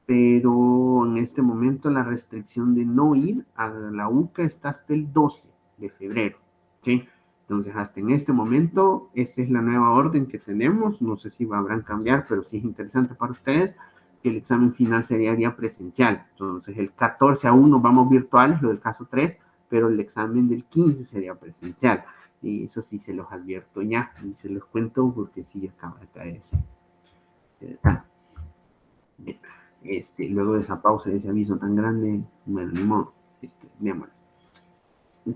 pero en este momento la restricción de no ir a la UCA está hasta el 12 de febrero, ¿sí? Entonces, hasta en este momento, esta es la nueva orden que tenemos. No sé si habrán cambiar, pero sí es interesante para ustedes que el examen final sería presencial. Entonces, el 14 aún nos vamos virtuales, lo del caso 3, pero el examen del 15 sería presencial. Y eso sí se los advierto ya y se los cuento porque sí acaba de caer ese. Luego de esa pausa, de ese aviso tan grande, bueno, ni modo, veámoslo.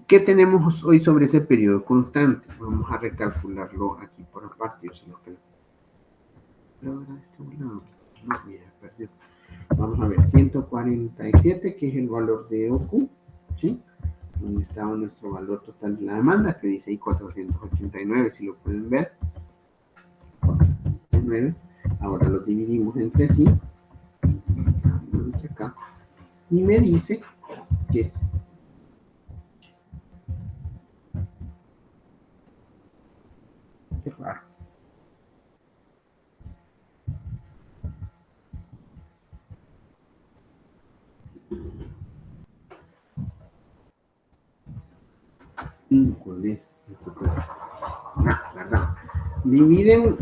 ¿Qué tenemos hoy sobre ese periodo constante? Vamos a recalcularlo aquí por aparte. Vamos a ver, 147, que es el valor de OQ, ¿sí? Donde estaba nuestro valor total de la demanda, que dice ahí 489, si lo pueden ver. 489. Ahora lo dividimos entre sí. Acá. Y me dice que es qué raro. Híjole, verdad. Dividen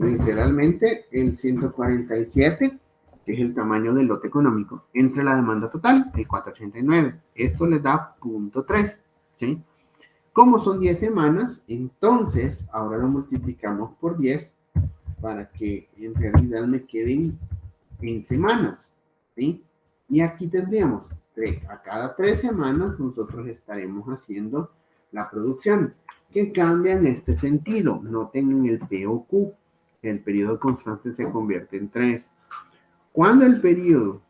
literalmente el 147, que es el tamaño del lote económico, entre la demanda total, el 489. Esto les da 0.3, ¿sí? Como son 10 semanas, entonces ahora lo multiplicamos por 10 para que en realidad me queden en semanas, ¿sí? Y aquí tendríamos a cada 3 semanas nosotros estaremos haciendo la producción, que cambia en este sentido. Noten en el POQ, el periodo constante se convierte en 3. Cuando el periodo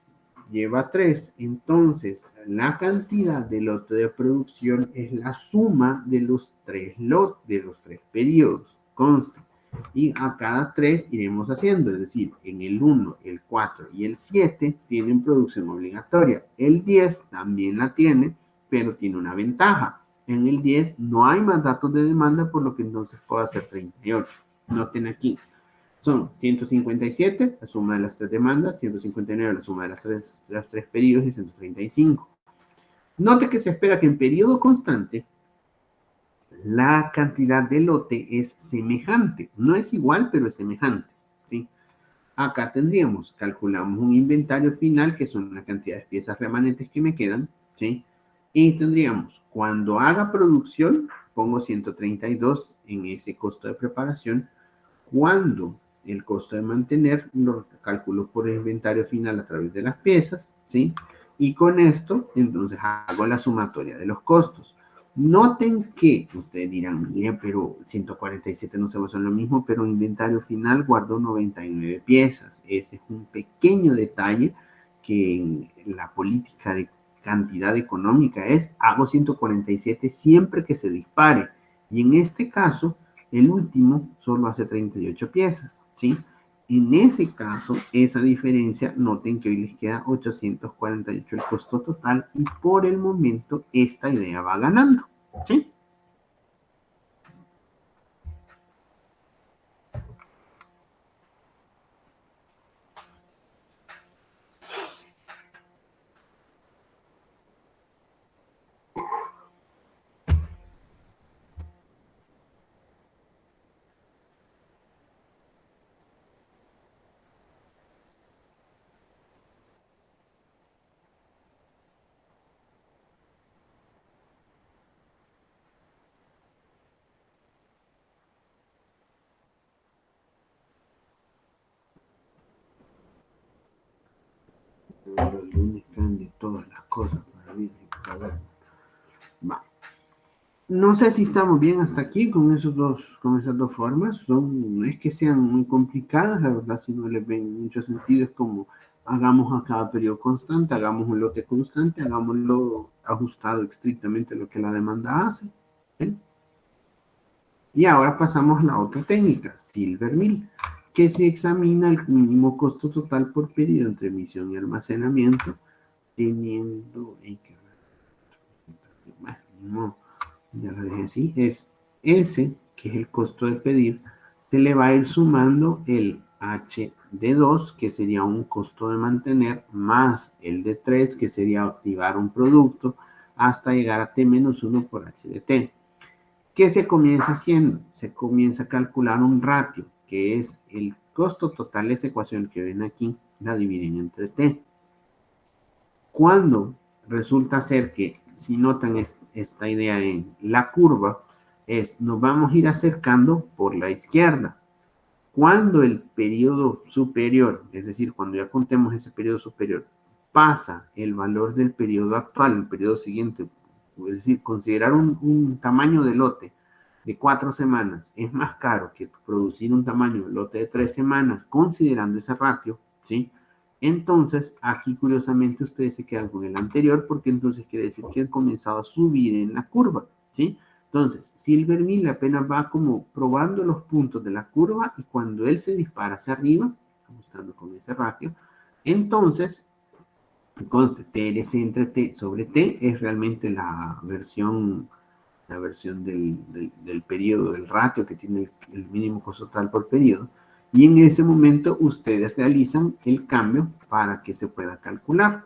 lleva 3, entonces la cantidad de lote de producción es la suma de los 3 lotes, de los 3 periodos, consta. Y a cada 3 iremos haciendo, es decir, en el 1, el 4 y el 7 tienen producción obligatoria. El 10 también la tiene, pero tiene una ventaja. En el 10 no hay más datos de demanda, por lo que entonces puedo hacer 38. Noten aquí, son 157, la suma de las 3 demandas, 159, la suma de los 3 periodos y 135. Note que se espera que en periodo constante la cantidad de lote es semejante. No es igual, pero es semejante. ¿Sí? Acá tendríamos, calculamos un inventario final, que son la cantidad de piezas remanentes que me quedan. ¿Sí? Y tendríamos, cuando haga producción, pongo 132 en ese costo de preparación. Cuando el costo de mantener lo calculo por el inventario final a través de las piezas, ¿sí? Y con esto, entonces hago la sumatoria de los costos. Noten que ustedes dirán, mire, pero 147 no se va a hacer lo mismo, pero inventario final guardo 99 piezas. Ese es un pequeño detalle que en la política de cantidad económica es, hago 147 siempre que se dispare. Y en este caso, el último solo hace 38 piezas, ¿sí? En ese caso, esa diferencia, noten que hoy les queda 848 el costo total y por el momento esta idea va ganando, ¿sí? Los lunes cambian todas las cosas para mí. Va. No sé si estamos bien hasta aquí con esas dos formas. No es que sean muy complicadas, la verdad, si no les ven mucho sentido, es como hagamos a cada periodo constante, hagamos un lote constante, hagámoslo ajustado estrictamente a lo que la demanda hace. ¿Sí? Y ahora pasamos a la otra técnica, Silver Mill, que se examina el mínimo costo total por periodo entre emisión y almacenamiento, teniendo en que, no, ya lo dejé así, es S, que es el costo de pedir, se le va a ir sumando el H de 2, que sería un costo de mantener, más el de 3, que sería activar un producto, hasta llegar a T-1 por H de T. ¿Qué se comienza haciendo? Se comienza a calcular un ratio, que es el costo total de esa ecuación que ven aquí, la dividen entre T. Cuando resulta ser que, si notan esta idea en la curva, nos vamos a ir acercando por la izquierda. Cuando el periodo superior, es decir, cuando ya contemos ese periodo superior, pasa el valor del periodo actual, el periodo siguiente, es decir, considerar un tamaño de lote de 4 semanas es más caro que producir un tamaño de lote de 3 semanas, considerando ese ratio, ¿sí? Entonces, aquí curiosamente ustedes se quedan con el anterior, porque entonces quiere decir que han comenzado a subir en la curva, ¿sí? Entonces, Silver Mill apenas va como probando los puntos de la curva y cuando él se dispara hacia arriba, ajustando con ese ratio, entonces, conste, TLC entre T sobre T es realmente la versión del periodo, del ratio que tiene el mínimo costo total por periodo. Y en ese momento ustedes realizan el cambio para que se pueda calcular.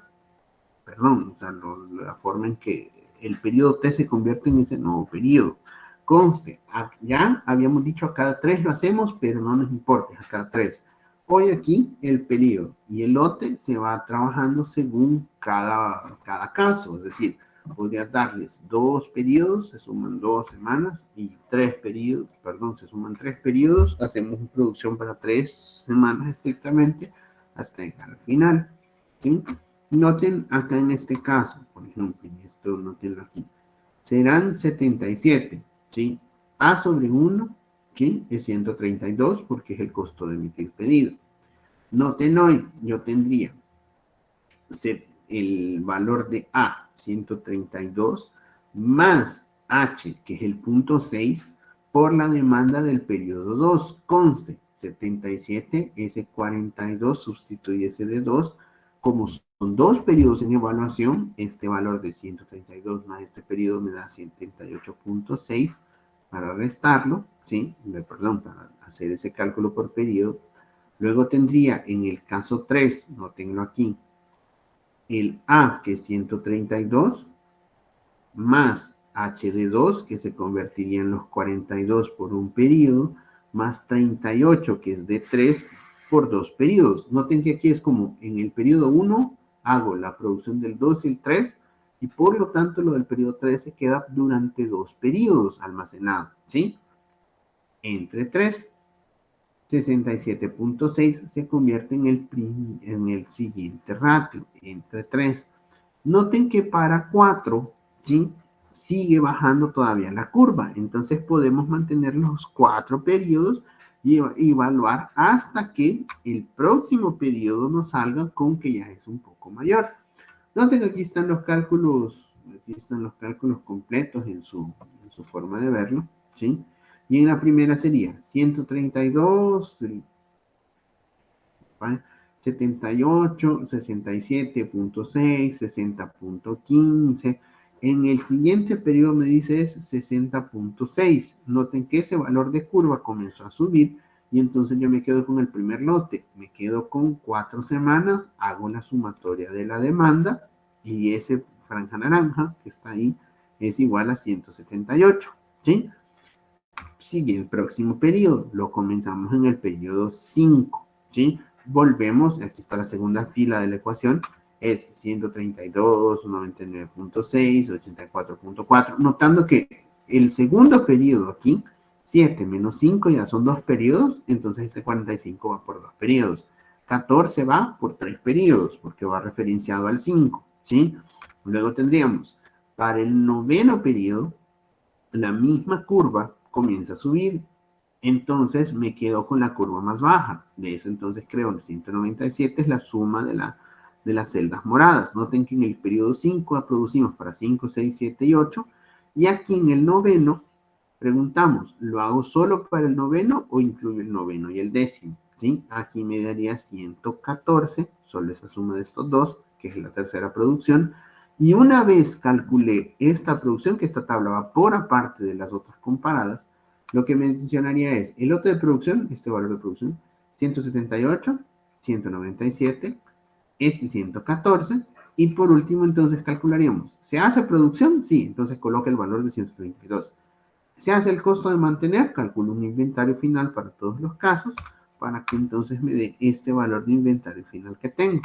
Perdón, o sea, la forma en que el periodo T se convierte en ese nuevo periodo. Conste, ya habíamos dicho a cada 3 lo hacemos, pero no nos importa, a cada 3. Hoy aquí el periodo y el lote se va trabajando según cada caso, es decir, podría darles 2 periodos, se suman 2 semanas y 3 periodos, perdón, se suman 3 periodos, hacemos producción para 3 semanas estrictamente hasta llegar al final. ¿Sí? Noten acá en este caso, por ejemplo, en esto notenlo aquí, serán 77, ¿sí? A sobre 1, ¿sí? Es 132 porque es el costo de emitir pedido. Noten hoy, yo tendría el valor de A, 132, más H, que es el punto 6, por la demanda del periodo 2. Conste, 77, ese 42 sustituye ese de 2. Como son dos periodos en evaluación, este valor de 132 más este periodo me da 78.6 para restarlo, ¿sí? Perdón, para hacer ese cálculo por periodo. Luego tendría en el caso 3, notenlo aquí, el A, que es 132, más H de 2, que se convertiría en los 42 por un periodo, más 38, que es de 3, por dos periodos. Noten que aquí es como en el periodo 1 hago la producción del 2 y el 3, y por lo tanto lo del periodo 3 se queda durante dos periodos almacenado, ¿sí? Entre 3. 67.6 se convierte en el siguiente ratio, entre 3. Noten que para 4, ¿sí? Sigue bajando todavía la curva. Entonces podemos mantener los 4 periodos y evaluar hasta que el próximo periodo nos salga con que ya es un poco mayor. Noten que aquí están los cálculos completos en su forma de verlo, ¿sí? Y en la primera sería 132, 78, 67.6, 60.15. En el siguiente periodo me dice es 60.6. Noten que ese valor de curva comenzó a subir y entonces yo me quedo con el primer lote. Me quedo con 4 semanas, hago la sumatoria de la demanda y ese franja naranja que está ahí es igual a 178. ¿Sí? Sigue el próximo periodo, lo comenzamos en el periodo 5, ¿sí? Volvemos, aquí está la segunda fila de la ecuación, es 132, 99.6, 84.4, notando que el segundo periodo aquí, 7 menos 5 ya son dos periodos, entonces este 45 va por dos periodos. 14 va por tres periodos, porque va referenciado al 5, ¿sí? Luego tendríamos, para el noveno periodo, la misma curva comienza a subir. Entonces me quedo con la curva más baja. De eso entonces creo el 197 es la suma de las celdas moradas. Noten que en el periodo 5 producimos para 5, 6, 7 y 8. Y aquí en el noveno preguntamos, ¿lo hago solo para el noveno o incluyo el noveno y el décimo? ¿Sí? Aquí me daría 114, solo esa suma de estos dos, que es la tercera producción. Y una vez calculé esta producción, que esta tabla va por aparte de las otras comparadas, lo que mencionaría es el lote de producción, este valor de producción, 178, 197, este 114, y por último entonces calcularíamos, ¿se hace producción? Sí, entonces coloca el valor de 132. ¿Se hace el costo de mantener? Calculo un inventario final para todos los casos, para que entonces me dé este valor de inventario final que tengo.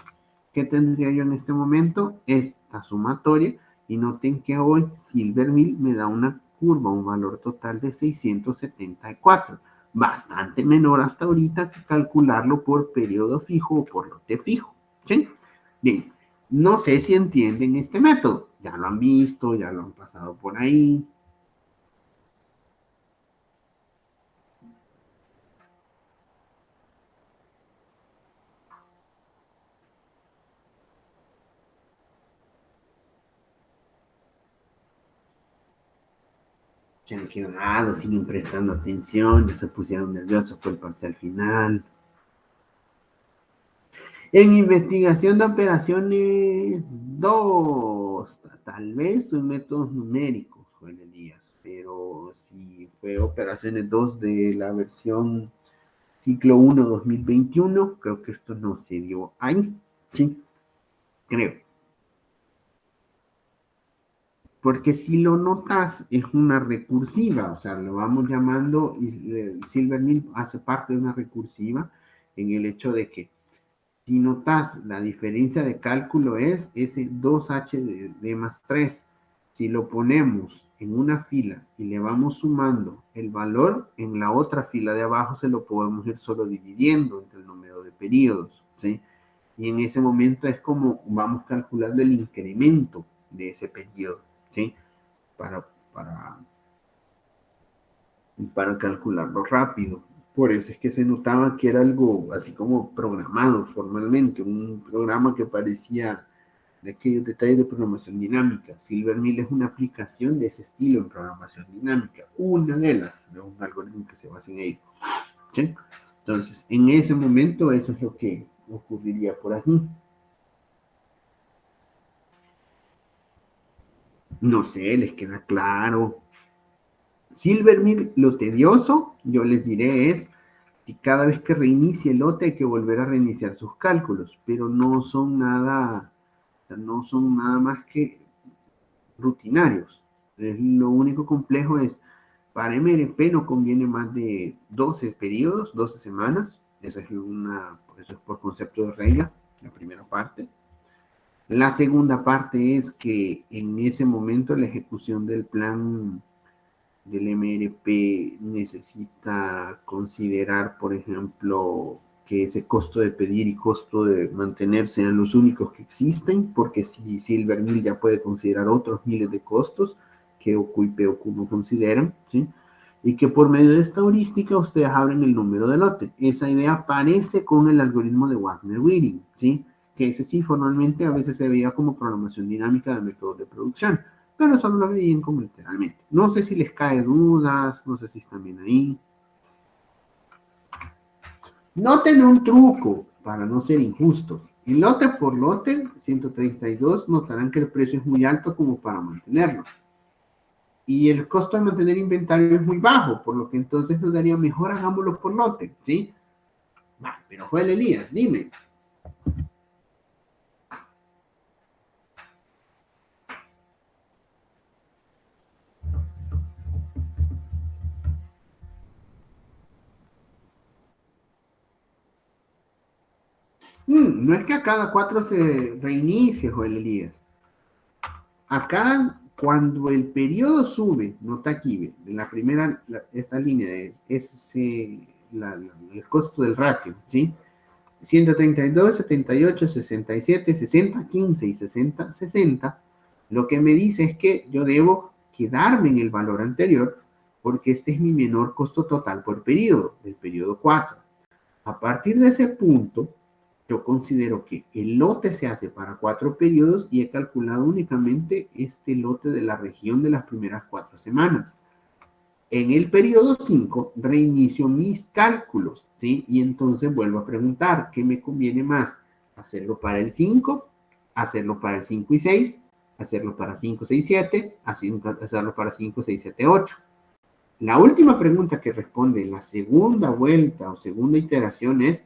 ¿Qué tendría yo en este momento? Esta sumatoria, y noten que hoy Silvermill me da una curva, un valor total de 674, bastante menor hasta ahorita que calcularlo por periodo fijo o por lote fijo. ¿Sí? Bien, no sé si entienden este método, ya lo han visto, ya lo han pasado por ahí. Se han quedado, siguen prestando atención, ya se pusieron nerviosos por el parcial final. En investigación de operaciones 2, tal vez son métodos numéricos, Joel Elías, pero si fue operaciones 2 de la versión ciclo 1 2021, creo que esto no se dio ahí, sí, creo. Porque si lo notas, es una recursiva, o sea, lo vamos llamando, y Silvermill hace parte de una recursiva en el hecho de que si notas, la diferencia de cálculo es ese 2h de d más 3. Si lo ponemos en una fila y le vamos sumando el valor, en la otra fila de abajo se lo podemos ir solo dividiendo entre el número de periodos, ¿sí? Y en ese momento es como vamos calculando el incremento de ese periodo, ¿sí? Para, para, para calcularlo rápido. Por eso es que se notaba que era algo así como programado formalmente, un programa que parecía de aquellos detalles de programación dinámica. Silvermill es una aplicación de ese estilo en programación dinámica, una de las, de un algoritmo que se basa en ello. ¿Sí? Entonces, en ese momento, eso es lo que ocurriría por aquí. No sé, les queda claro. Silvermill, lo tedioso, yo les diré, es que cada vez que reinicie el lote hay que volver a reiniciar sus cálculos, pero no son nada más que rutinarios. Lo único complejo es, para MRP no conviene más de 12 periodos, 12 semanas, eso es por concepto de regla, la primera parte. La segunda parte es que en ese momento la ejecución del plan del MRP necesita considerar, por ejemplo, que ese costo de pedir y costo de mantener sean los únicos que existen, porque si Silvermill ya puede considerar otros miles de costos que OQ y POQ no consideran, ¿sí? Y que por medio de esta heurística ustedes abren el número de lote. Esa idea aparece con el algoritmo de Wagner-Witting, ¿sí? Que ese sí formalmente a veces se veía como programación dinámica de métodos de producción, pero solo lo veían como literalmente. No sé si les cae dudas, no sé si están bien ahí. Noten un truco para no ser injustos. En lote por lote, 132, notarán que el precio es muy alto como para mantenerlo. Y el costo de mantener inventario es muy bajo, por lo que entonces nos daría mejor hagámoslo por lote, ¿sí? Pero Joel Elías, dime. No es que a cada 4 se reinicie, Joel Elías. Acá, cuando el periodo sube, nota aquí, la primera, esta línea el costo del ratio, ¿sí? 132, 78, 67, 60, 15 y 60, 60, lo que me dice es que yo debo quedarme en el valor anterior porque este es mi menor costo total por periodo, el periodo 4. A partir de ese punto, yo considero que el lote se hace para 4 periodos y he calculado únicamente este lote de la región de las primeras 4 semanas. En el periodo 5 reinicio mis cálculos, ¿sí? Y entonces vuelvo a preguntar, ¿qué me conviene más? ¿Hacerlo para el 5? ¿Hacerlo para el 5 y 6? ¿Hacerlo para 5, 6, 7? ¿Hacerlo para 5, 6, 7, 8? La última pregunta que responde la segunda vuelta o segunda iteración es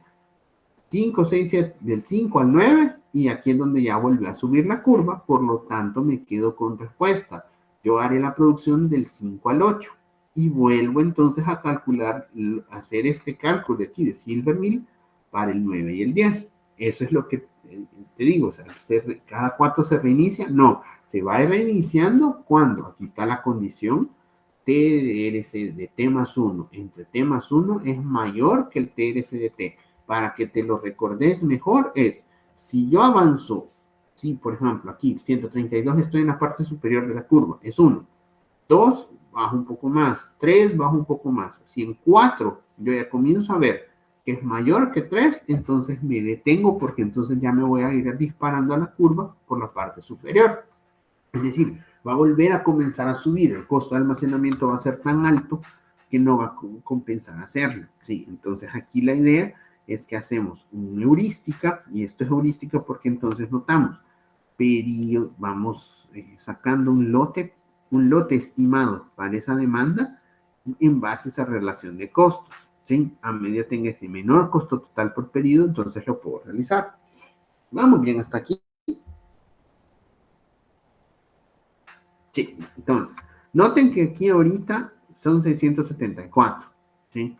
5, 6, 7, del 5 al 9, y aquí es donde ya vuelve a subir la curva, por lo tanto me quedo con respuesta. Yo haré la producción del 5 al 8 y vuelvo entonces a calcular, a hacer este cálculo de aquí de Silvermill para el 9 y el 10. Eso es lo que te digo, o sea, cada 4 se reinicia, no, se va reiniciando cuando, aquí está la condición, TRC de T más 1 entre T más 1 es mayor que el TRC de T. Para que te lo recordes mejor es, si yo avanzo, si por ejemplo aquí 132 estoy en la parte superior de la curva, es 1, 2 bajo un poco más, 3 bajo un poco más, si en 4 yo ya comienzo a ver que es mayor que 3, entonces me detengo porque entonces ya me voy a ir disparando a la curva por la parte superior. Es decir, va a volver a comenzar a subir, el costo de almacenamiento va a ser tan alto que no va a compensar hacerlo. Sí, entonces aquí la idea es que hacemos una heurística, y esto es heurística porque entonces notamos, vamos sacando un lote estimado para esa demanda en base a esa relación de costos. ¿Sí? A medida tenga ese menor costo total por periodo, entonces lo puedo realizar. Vamos bien hasta aquí. Sí, entonces, noten que aquí ahorita son 674, ¿sí?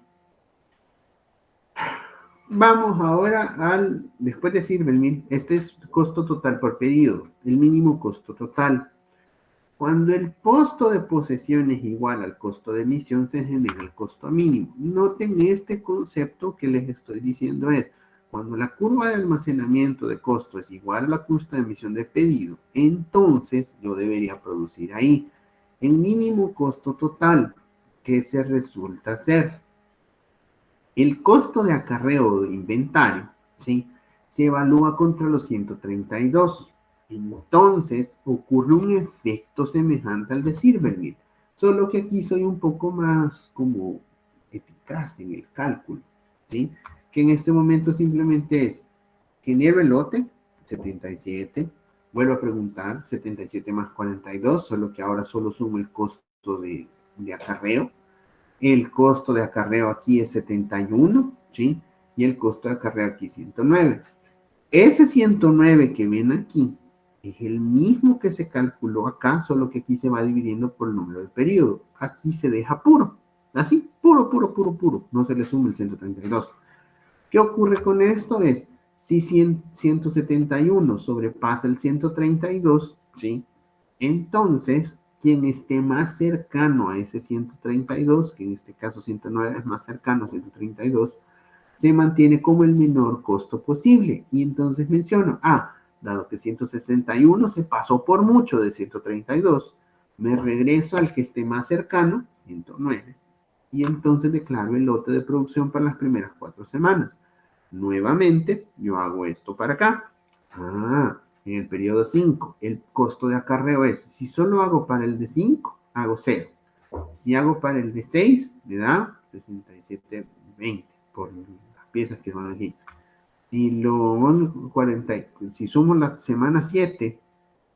Vamos ahora después de Silvermill, este es costo total por pedido, el mínimo costo total. Cuando el costo de posesión es igual al costo de emisión, se genera el costo mínimo. Noten este concepto que les estoy diciendo es, Cuando la curva de almacenamiento de costo es igual a la curva de emisión de pedido, entonces yo debería producir ahí el mínimo costo total que se resulta ser. El costo de acarreo de inventario, ¿sí? Se evalúa contra los 132. Entonces ocurre un efecto semejante al de Silvergate, solo que aquí soy un poco más como eficaz en el cálculo, ¿sí? Que en este momento simplemente es genero el lote, 77, vuelvo a preguntar, 77 más 42, solo que ahora solo sumo el costo de acarreo. El costo de acarreo aquí es 71, ¿sí? Y el costo de acarreo aquí 109. Ese 109 que ven aquí es el mismo que se calculó acá, solo que aquí se va dividiendo por el número de periodo. Aquí se deja puro, así, puro, puro, puro, puro. No se le suma el 132. ¿Qué ocurre con esto? Es, si 171 sobrepasa el 132, ¿sí? Entonces, quien esté más cercano a ese 132, que en este caso 109 es más cercano a 132, se mantiene como el menor costo posible. Y entonces menciono, dado que 161 se pasó por mucho de 132, me regreso al que esté más cercano, 109, y entonces declaro el lote de producción para las primeras 4 semanas. Nuevamente, yo hago esto para acá. En el periodo 5, el costo de acarreo es, si solo hago para el de 5, hago 0. Si hago para el de 6, me da 67.20 por las piezas que van aquí. Si sumo la semana 7,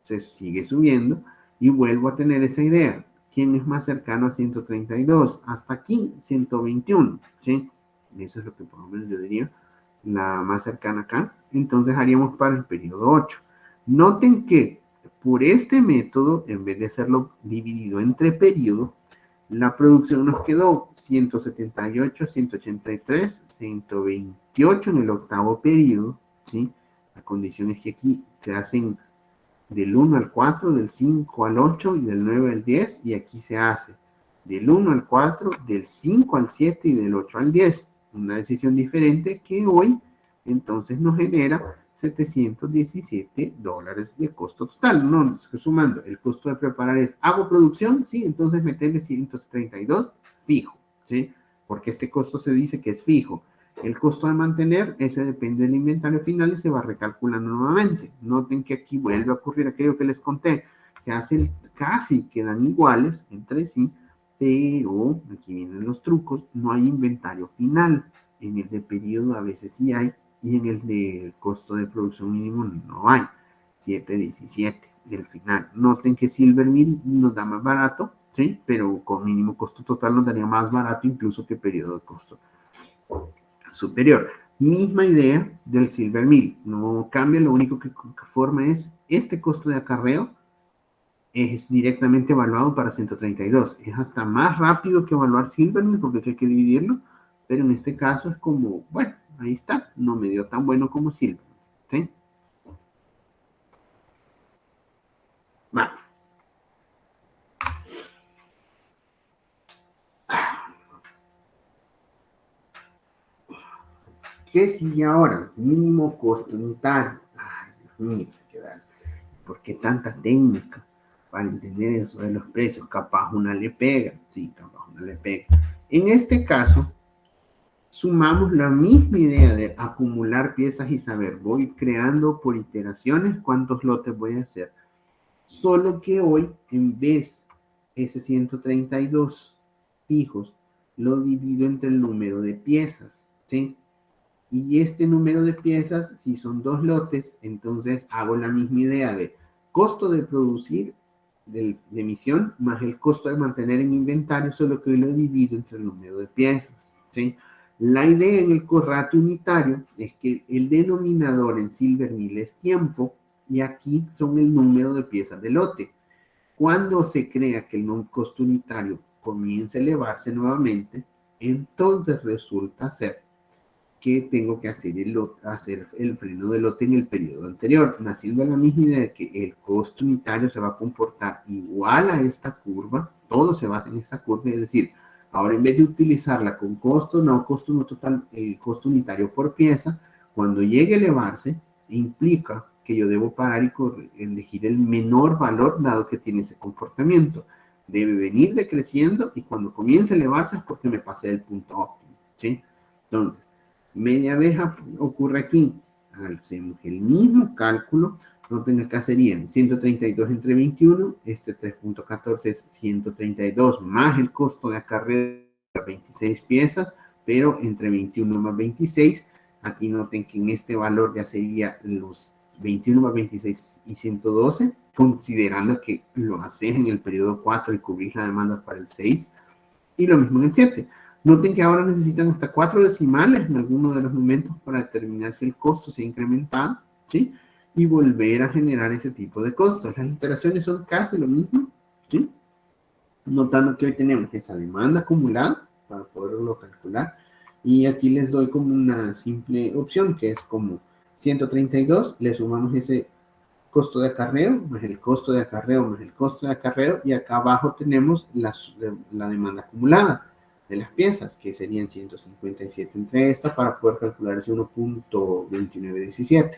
se sigue subiendo y vuelvo a tener esa idea. ¿Quién es más cercano a 132? Hasta aquí, 121, ¿sí? Eso es lo que por lo menos yo diría la más cercana acá. Entonces haríamos para el periodo 8. Noten que por este método, en vez de hacerlo dividido entre periodos, la producción nos quedó 178, 183, 128 en el octavo periodo, ¿sí? La condición es que aquí se hacen del 1 al 4, del 5 al 8 y del 9 al 10, y aquí se hace del 1 al 4, del 5 al 7 y del 8 al 10. Una decisión diferente que hoy entonces nos genera $717 de costo total. No, estoy sumando. El costo de preparar es, ¿hago producción? Sí, entonces meterle 132 fijo, ¿sí? Porque este costo se dice que es fijo. El costo de mantener, ese depende del inventario final y se va recalculando nuevamente. Noten que aquí vuelve a ocurrir aquello que les conté. Se hace casi, quedan iguales entre sí, pero aquí vienen los trucos, no hay inventario final. En el de periodo a veces sí hay, y en el de costo de producción mínimo no hay. 717 del final. Noten que Silvermill nos da más barato, ¿sí? Pero con mínimo costo total nos daría más barato incluso que periodo de costo superior. Misma idea del Silvermill, no cambia, lo único que forma es este costo de acarreo es directamente evaluado para 132. Es hasta más rápido que evaluar Silvermill porque hay que dividirlo, pero en este caso es como, bueno, ahí está, no me dio tan bueno como Silvermill, ¿sí? Va. ¿Qué sigue ahora? Mínimo costo unitario. Ay, Dios mío, ¿por qué tanta técnica para entender eso de los precios? Capaz una le pega, sí, capaz una le pega. En este caso, sumamos la misma idea de acumular piezas y saber, voy creando por iteraciones cuántos lotes voy a hacer. Solo que hoy, en vez de ese 132 fijos, lo divido entre el número de piezas, ¿sí? Y este número de piezas, si son 2 lotes, entonces hago la misma idea de costo de producir de emisión más el costo de mantener en inventario, solo que hoy lo divido entre el número de piezas, ¿sí? La idea en el corrato unitario es que el denominador en Silvermill es tiempo y aquí son el número de piezas de lote. Cuando se crea que el costo unitario comienza a elevarse nuevamente, entonces resulta ser que tengo que hacer el freno de lote en el periodo anterior, naciendo la misma idea de que el costo unitario se va a comportar igual a esta curva, todo se basa en esta curva, es decir, ahora en vez de utilizarla con costo no total, el costo unitario por pieza, Cuando llegue a elevarse, implica que yo debo parar y elegir el menor valor dado que tiene ese comportamiento. Debe venir decreciendo y cuando comience a elevarse es porque me pasé del punto óptimo, ¿sí? Entonces, media vez ocurre aquí. Hacemos el mismo cálculo. Noten acá serían 132 entre 21. Este 3.14 es 132 más el costo de acarreo de 26 piezas, pero entre 21 más 26. Aquí noten que en este valor ya sería los 21 más 26 y 112, considerando que lo haces en el periodo 4 y cubrís la demanda para el 6. Y lo mismo en el 7. Noten que ahora necesitan hasta 4 decimales en alguno de los momentos para determinar si el costo se ha incrementado, ¿sí? Y volver a generar ese tipo de costos. Las iteraciones son casi lo mismo, ¿sí? Notando que hoy tenemos esa demanda acumulada para poderlo calcular. Y aquí les doy como una simple opción que es como 132, le sumamos ese costo de acarreo, más el costo de acarreo, más el costo de acarreo, y acá abajo tenemos la demanda acumulada de las piezas, que serían 157 entre esta, para poder calcular ese 1.2917,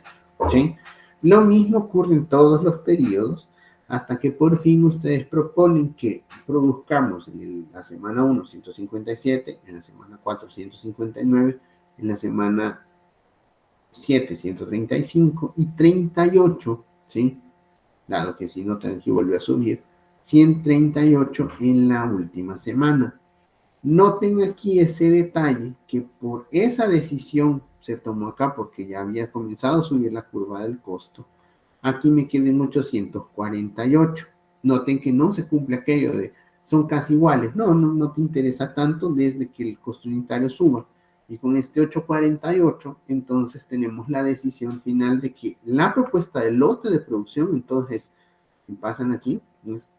¿sí? Lo mismo ocurre en todos los periodos, hasta que por fin ustedes proponen que produzcamos en la semana 1 157, en la semana 4 159, en la semana 7 135 y 38, ¿sí? Dado que si notan que volvió a subir, 138 en la última semana. Noten aquí ese detalle que por esa decisión se tomó acá porque ya había comenzado a subir la curva del costo. Aquí me quedé 848. Noten que no se cumple aquello de son casi iguales. No te interesa tanto desde que el costo unitario suba. Y con este 848, entonces tenemos la decisión final de que la propuesta de lote de producción, entonces, pasan aquí,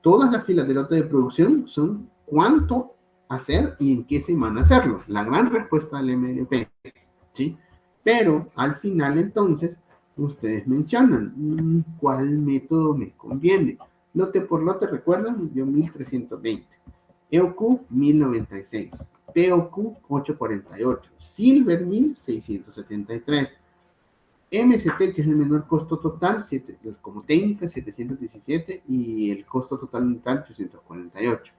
todas las filas de lote de producción son cuánto hacer y en qué semana hacerlo. La gran respuesta del MLP, ¿sí? Pero al final, entonces, ustedes mencionan cuál método me conviene. Lote por lote, recuerdan, yo 1320. EOQ 1096. POQ 848. Silver 1673. MST, que es el menor costo total, como técnica, 717, y el costo total unitario, 848.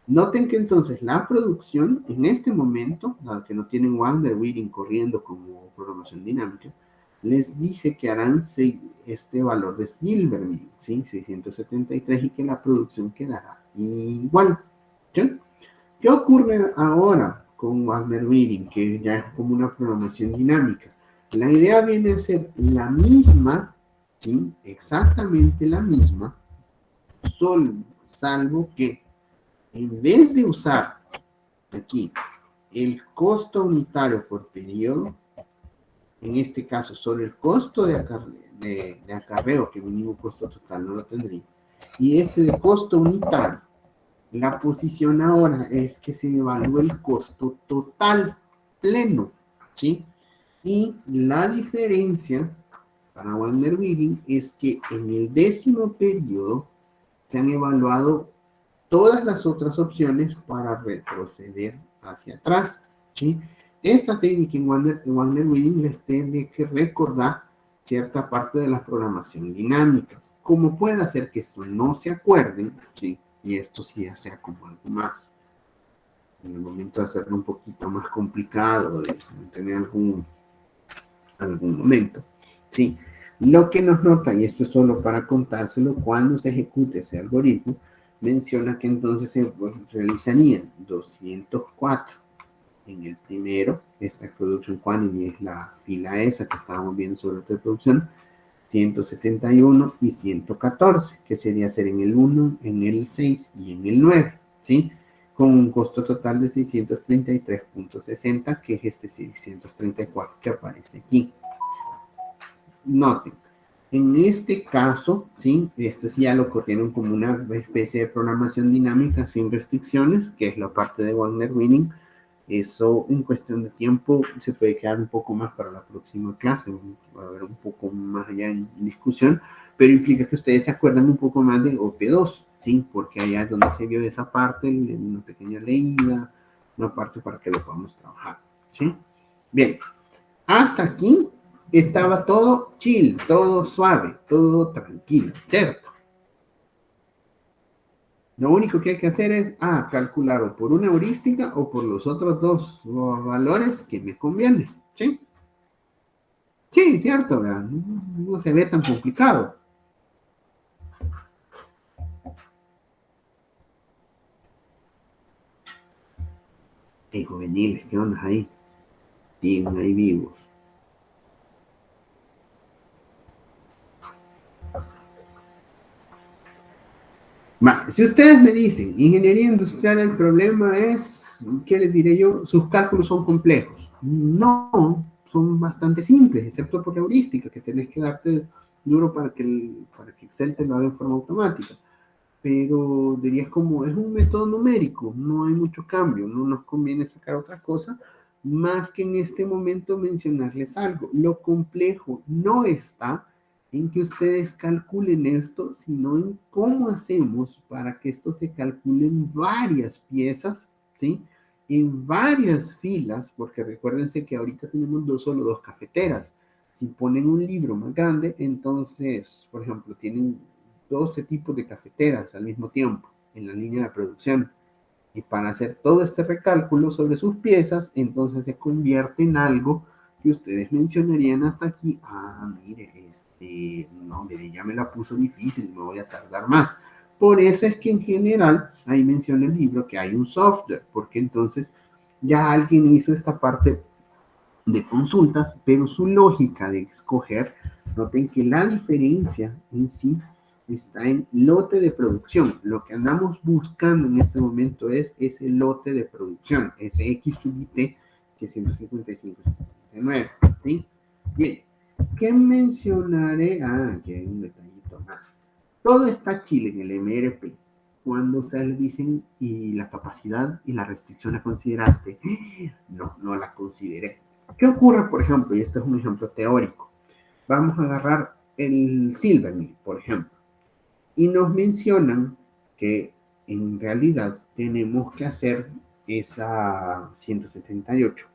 Noten que entonces la producción en este momento, dado que no tienen Wonder-Weeding corriendo como programación dinámica, les dice que harán este valor de Silvermeal, ¿sí? 673, y que la producción quedará igual. ¿Sí? ¿Qué ocurre ahora con Wonder-Weeding? Que ya es como una programación dinámica. La idea viene a ser la misma, ¿sí? Exactamente la misma, salvo que en vez de usar aquí el costo unitario por periodo, en este caso solo el costo de acarreo, que mínimo costo total no lo tendría, y este de costo unitario, la posición ahora es que se evalúe el costo total pleno, ¿sí? Y la diferencia para Wonder-Weeding es que en el 10º periodo se han evaluado todas las otras opciones para retroceder hacia atrás, ¿sí? Esta técnica en Wonder-Weeding les tiene que recordar cierta parte de la programación dinámica. Como puede hacer que esto no se acuerden, ¿sí? Y esto sí ya sea como algo más, en el momento de hacerlo un poquito más complicado, de tener algún momento, ¿sí? Lo que nos nota, y esto es solo para contárselo, cuando se ejecute ese algoritmo, menciona que entonces se realizarían 204 en el primero, esta production quantity es la fila esa que estábamos viendo sobre la producción, 171 y 114, que sería hacer en el 1, en el 6 y en el 9, ¿sí? Con un costo total de 633.60, que es este 634 que aparece aquí. Noten, en este caso, ¿sí? Esto sí ya lo corrieron como una especie de programación dinámica sin restricciones, que es la parte de Wonder-Weeding. Eso en cuestión de tiempo se puede quedar un poco más para la próxima clase, va a haber un poco más allá en discusión, pero implica que ustedes se acuerdan un poco más de OP2, ¿sí? Porque allá es donde se vio esa parte, una pequeña leída, una parte para que lo podamos trabajar, ¿sí? Bien, hasta aquí estaba todo chill, todo suave, todo tranquilo, ¿cierto? Lo único que hay que hacer es calcular o por una heurística o por los otros dos valores que me convienen, ¿sí? Sí, cierto, ¿verdad? No se ve tan complicado. Juveniles, ¿qué onda ahí? Siguen ahí vivos. Si ustedes me dicen, ingeniería industrial, el problema es, ¿qué les diré yo? Sus cálculos son complejos. No, son bastante simples, excepto por la heurística, que tenés que darte duro para que Excel te lo haga en forma automática. Pero dirías como es un método numérico, no hay mucho cambio, no nos conviene sacar otra cosa, más que en este momento mencionarles algo. Lo complejo no está en que ustedes calculen esto, sino en cómo hacemos para que esto se calcule en varias piezas, ¿sí? En varias filas, porque recuérdense que ahorita tenemos solo dos cafeteras. Si ponen un libro más grande, entonces, por ejemplo, tienen 12 tipos de cafeteras al mismo tiempo en la línea de producción. Y para hacer todo este recálculo sobre sus piezas, entonces se convierte en algo que ustedes mencionarían hasta aquí. Mire, no, mire, ya me la puso difícil, me voy a tardar más. Por eso es que en general, ahí menciona el libro que hay un software, porque entonces ya alguien hizo esta parte de consultas, pero su lógica de escoger, noten que la diferencia en sí está en lote de producción. Lo que andamos buscando en este momento es ese lote de producción, ese X sub IT, que es 155, 159, ¿sí? Bien, ¿qué mencionaré? Aquí hay un detallito más. Todo está chile en el MRP. Cuando ustedes dicen, y la capacidad y la restricción la consideraste, no la consideré. ¿Qué ocurre, por ejemplo? Y este es un ejemplo teórico. Vamos a agarrar el Silvermill, por ejemplo, y nos mencionan que en realidad tenemos que hacer esa 178.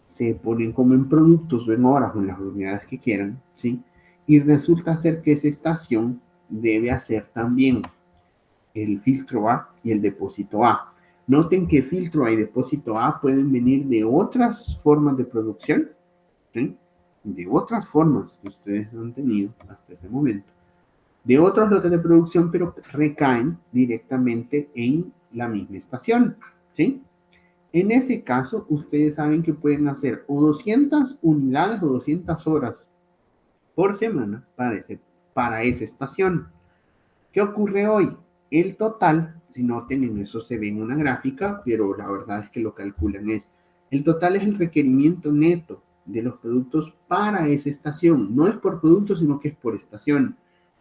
Se ponen como en productos o en horas o en las unidades que quieran, ¿sí? Y resulta ser que esa estación debe hacer también el filtro A y el depósito A. Noten que filtro A y depósito A pueden venir de otras formas de producción, ¿sí? De otras formas que ustedes han tenido hasta ese momento, de otros lotes de producción, pero recaen directamente en la misma estación, ¿sí? En ese caso, ustedes saben que pueden hacer o 200 unidades o 200 horas por semana para esa estación. ¿Qué ocurre hoy? El total, si noten en eso se ve en una gráfica, pero la verdad es que lo calculan el total es el requerimiento neto de los productos para esa estación. No es por producto, sino que es por estación.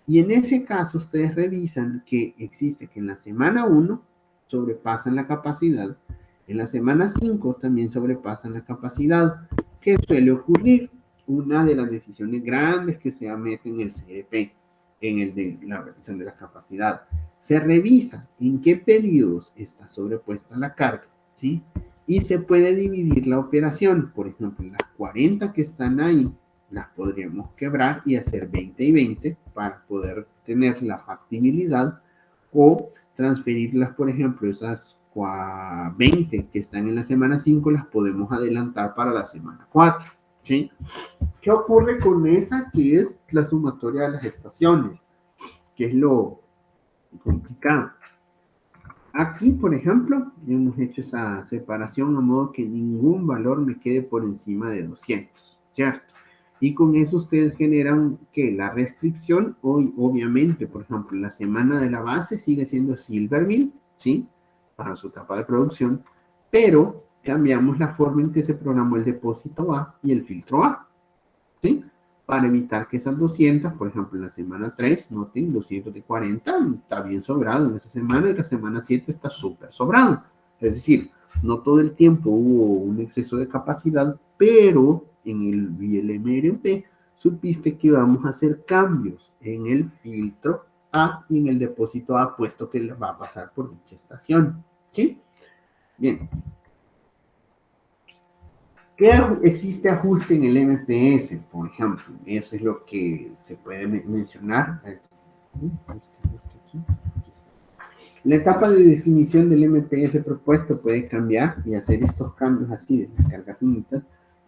Y en ese caso ustedes revisan que existe que en la semana 1 sobrepasan la capacidad, en la semana 5 también sobrepasan la capacidad. ¿Qué suele ocurrir? Una de las decisiones grandes que se mete en el CDP, en el de la revisión de la capacidad. Se revisa en qué periodos está sobrepuesta la carga, ¿sí? Y se puede dividir la operación. Por ejemplo, las 40 que están ahí, las podríamos quebrar y hacer 20 y 20 para poder tener la factibilidad o transferirlas, por ejemplo, esas 20 que están en la semana 5 las podemos adelantar para la semana 4, ¿sí? ¿Qué ocurre con esa que es la sumatoria de las estaciones? Que es lo complicado. Aquí, por ejemplo, hemos hecho esa separación a modo que ningún valor me quede por encima de 200, ¿cierto? Y con eso ustedes generan que la restricción, hoy obviamente, por ejemplo, la semana de la base sigue siendo Silvermill, ¿sí? Para su etapa de producción, pero cambiamos la forma en que se programó el depósito A y el filtro A, ¿sí? Para evitar que esas 200, por ejemplo, en la semana 3, noten 200 de 40, está bien sobrado en esa semana y la semana 7 está súper sobrado. Es decir, no todo el tiempo hubo un exceso de capacidad, pero en el VLMRP supiste que vamos a hacer cambios en el filtro A y en el depósito A, puesto que va a pasar por dicha estación. ¿Sí? Bien. ¿Qué existe ajuste en el MPS, por ejemplo? Eso es lo que se puede mencionar. La etapa de definición del MPS propuesto puede cambiar y hacer estos cambios así de descargas finitas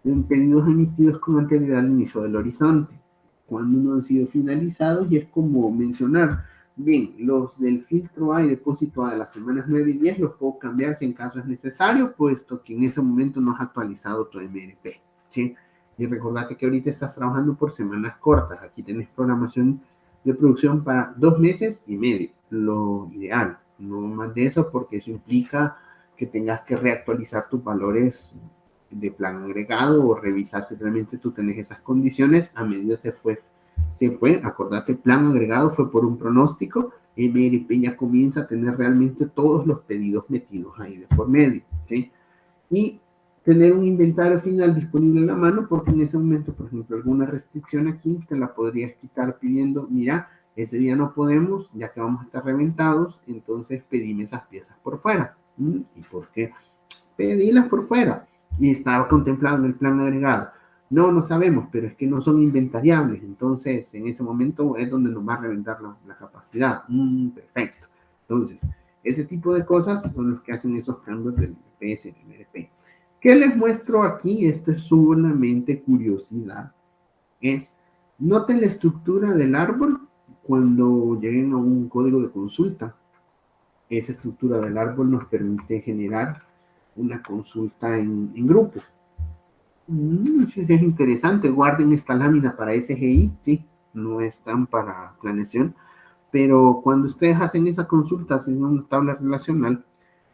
en pedidos emitidos con anterioridad al inicio del horizonte, cuando no han sido finalizados, y es como mencionar, bien, los del filtro A y depósito A de las semanas 9 y 10 los puedo cambiar si en caso es necesario, puesto que en ese momento no has actualizado tu MRP, ¿sí? Y recordate que ahorita estás trabajando por semanas cortas, aquí tenés programación de producción para 2 meses y medio, lo ideal, no más de eso, porque eso implica que tengas que reactualizar tus valores de plan agregado o revisar si realmente tú tenés esas condiciones a medida acordate, plan agregado fue por un pronóstico, MRP ya comienza a tener realmente todos los pedidos metidos ahí de por medio, ¿sí? Y tener un inventario final disponible en la mano, porque en ese momento, por ejemplo, alguna restricción aquí te la podrías quitar pidiendo, mira, ese día no podemos, ya que vamos a estar reventados, entonces pedime esas piezas por fuera. ¿Y por qué? Pedirlas por fuera. Y estaba contemplado en el plan agregado. No, no sabemos, pero es que no son inventariables. Entonces, en ese momento es donde nos va a reventar la capacidad. Perfecto. Entonces, ese tipo de cosas son los que hacen esos cambios del MPS y del MRP. ¿Qué les muestro aquí? Esto es solamente curiosidad. Es, noten la estructura del árbol cuando lleguen a un código de consulta. Esa estructura del árbol nos permite generar una consulta en grupo. Sí, es interesante. Guarden esta lámina para SGI, sí, no están para planeación, pero cuando ustedes hacen esa consulta, hacen una tabla relacional,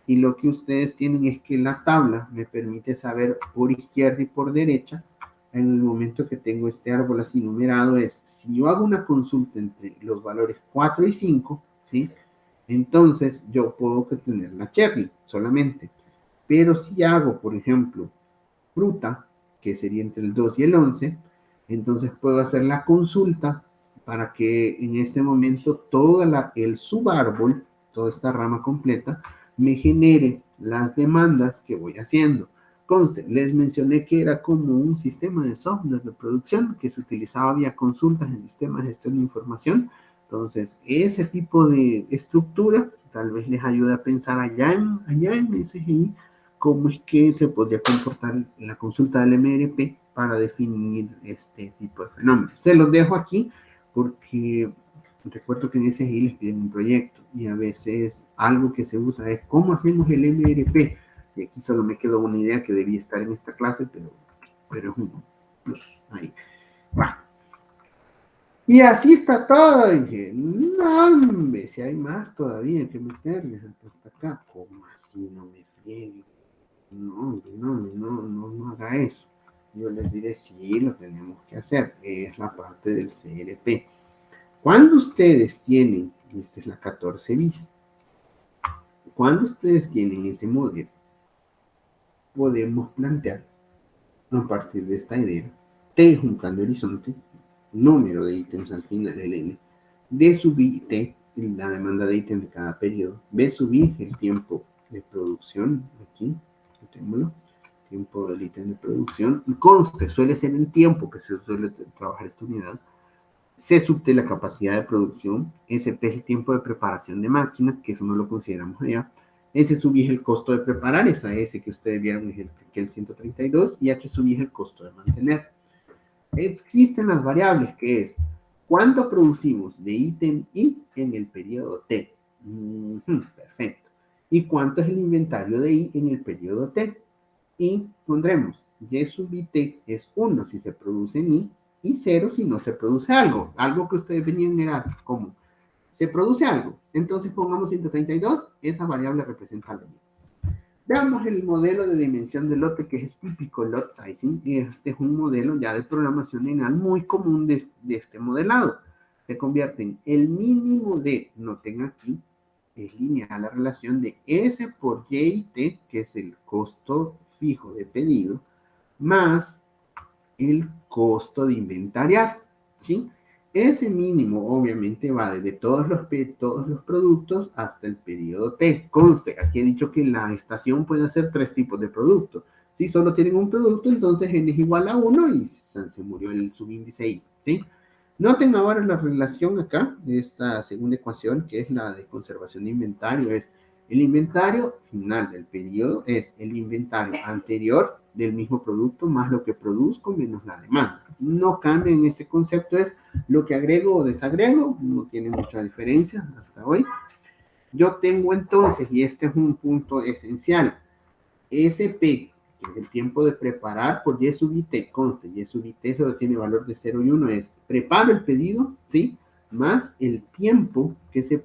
y lo que ustedes tienen es que la tabla me permite saber por izquierda y por derecha, en el momento que tengo este árbol así numerado, es si yo hago una consulta entre los valores 4 y 5, ¿sí? Entonces yo puedo obtener la cherry solamente. Pero si hago, por ejemplo, fruta, que sería entre el 2 y el 11, entonces puedo hacer la consulta para que en este momento el subárbol, toda esta rama completa, me genere las demandas que voy haciendo. Conste, les mencioné que era como un sistema de software de producción que se utilizaba vía consultas en sistemas de gestión de información. Entonces, ese tipo de estructura tal vez les ayude a pensar allá en SGI cómo es que se podría comportar la consulta del MRP para definir este tipo de fenómenos. Se los dejo aquí porque recuerdo que en SGI les piden un proyecto y a veces algo que se usa es cómo hacemos el MRP. Y aquí solo me quedó una idea que debía estar en esta clase, pero es un plus ahí. Bueno. Y así está todo. Y dije, no, hombre, si hay más todavía que meterles hasta acá. ¿Cómo así? No me friegue. No haga eso. Yo les diré, sí, lo tenemos que hacer. Es la parte del CRP. Cuando ustedes tienen, esta es la 14 bis, cuando ustedes tienen ese modelo, podemos plantear a partir de esta idea, T es un plan de horizonte, número de ítems al final, el N, D sub I, T, la demanda de ítems de cada periodo, B sub I, el tiempo de producción, aquí, tengámoslo, tiempo del ítem de producción, y conste, suele ser el tiempo que se suele trabajar esta unidad, C sub T la capacidad de producción, SP es el tiempo de preparación de máquinas, que eso no lo consideramos allá, S sub I es el costo de preparar, esa S que ustedes vieron es el 132, y H sub I es el costo de mantener. Existen las variables que es cuánto producimos de ítem I en el periodo T. Perfecto. ¿Y cuánto es el inventario de I en el periodo T? Y pondremos Y sub IT es 1 si se produce en I y 0 si no se produce algo. Algo que ustedes venían era como se produce algo. Entonces pongamos 132, esa variable representa la I. Veamos el modelo de dimensión de lote que es típico lot sizing. Este es un modelo ya de programación lineal muy común de este modelado. Se convierte en el mínimo de, noten aquí, es lineal la relación de S por Y y T, que es el costo fijo de pedido, más el costo de inventariar, ¿sí? Ese mínimo obviamente va desde todos los productos hasta el periodo T. Conste, aquí he dicho que la estación puede hacer 3 tipos de productos. Si solo tienen un producto, entonces n es igual a 1 y se murió el subíndice I, ¿sí? Noten ahora la relación acá de esta segunda ecuación, que es la de conservación de inventario. Es el inventario final del periodo, es el inventario anterior del mismo producto más lo que produzco menos la demanda. No cambia en este concepto, es lo que agrego o desagrego, no tiene mucha diferencia hasta hoy. Yo tengo entonces, y este es un punto esencial, SP, que es el tiempo de preparar por Y sub IT, conste, Y sub IT solo tiene valor de 0 y 1, es preparo el pedido, ¿sí? Más el tiempo que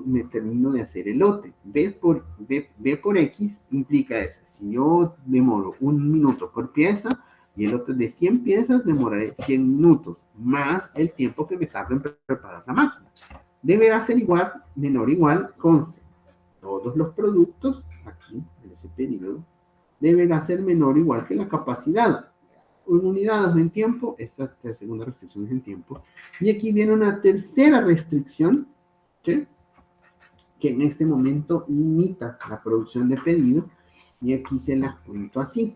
me termino de hacer el lote. B por X implica eso. Si yo demoro 1 minuto por pieza y el lote de 100 piezas, demoraré 100 minutos, más el tiempo que me tarda en preparar la máquina. Deberá ser igual, menor o igual, conste. Todos los productos, aquí, en ese periodo, deberá ser menor o igual que la capacidad. En unidades en tiempo, esta segunda restricción es en tiempo. Y aquí viene una tercera restricción, ¿sí? Que en este momento limita la producción de pedido. Y aquí se las cuento así.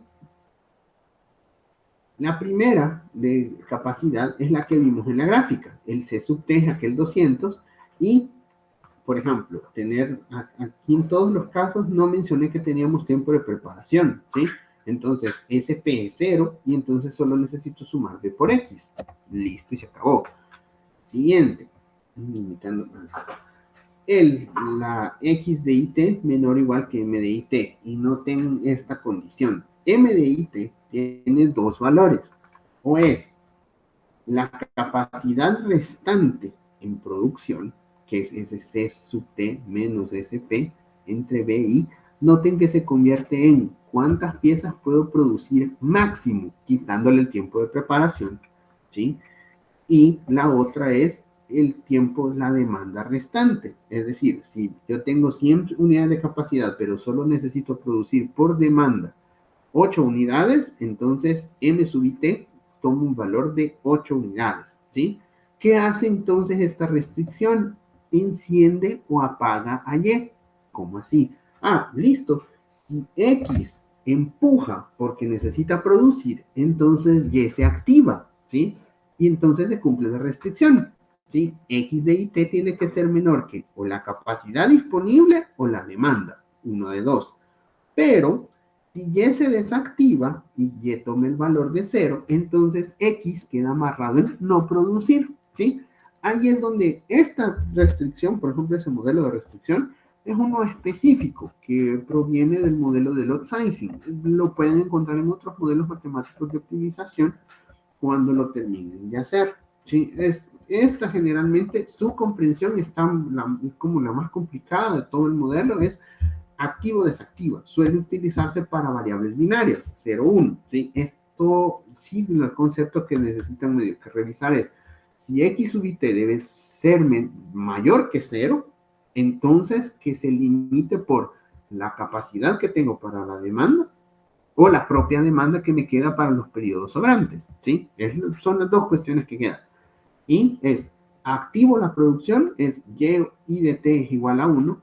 La primera de capacidad es la que vimos en la gráfica. El C sub T es aquel 200 y por ejemplo, aquí en todos los casos no mencioné que teníamos tiempo de preparación, ¿sí? Entonces, SP es 0 y entonces solo necesito sumar B por X. Listo y se acabó. Siguiente. La X de IT menor o igual que M de IT. Y noten esta condición. M de IT tiene dos valores. O es la capacidad restante en producción, que es ese C sub T menos SP entre B y I, noten que se convierte en cuántas piezas puedo producir máximo, quitándole el tiempo de preparación, ¿sí? Y la otra es el tiempo, la demanda restante. Es decir, si yo tengo 100 unidades de capacidad, pero solo necesito producir por demanda 8 unidades, entonces M sub IT toma un valor de 8 unidades, ¿sí? ¿Qué hace entonces esta restricción? Enciende o apaga a Y. ¿Cómo así? Ah, listo. Si X empuja porque necesita producir, entonces Y se activa, ¿sí? Y entonces se cumple la restricción, ¿sí? X de IT tiene que ser menor que o la capacidad disponible o la demanda, uno de dos. Pero si Y se desactiva y Y toma el valor de 0, entonces X queda amarrado en no producir, ¿sí? Ahí es donde esta restricción, por ejemplo, ese modelo de restricción, es uno específico que proviene del modelo de load sizing. Lo pueden encontrar en otros modelos matemáticos de optimización cuando lo terminen de hacer, ¿sí? Esta generalmente, su comprensión está como la más complicada de todo el modelo, es activo desactiva, suele utilizarse para variables binarias, 0, 1, ¿sí? Esto, sí, el concepto que necesitan medio que revisar es, si X sub IT debe ser mayor que 0, entonces que se limite por la capacidad que tengo para la demanda o la propia demanda que me queda para los periodos sobrantes, ¿sí? Son las dos cuestiones que quedan. Y es activo la producción, es Y de T es igual a 1,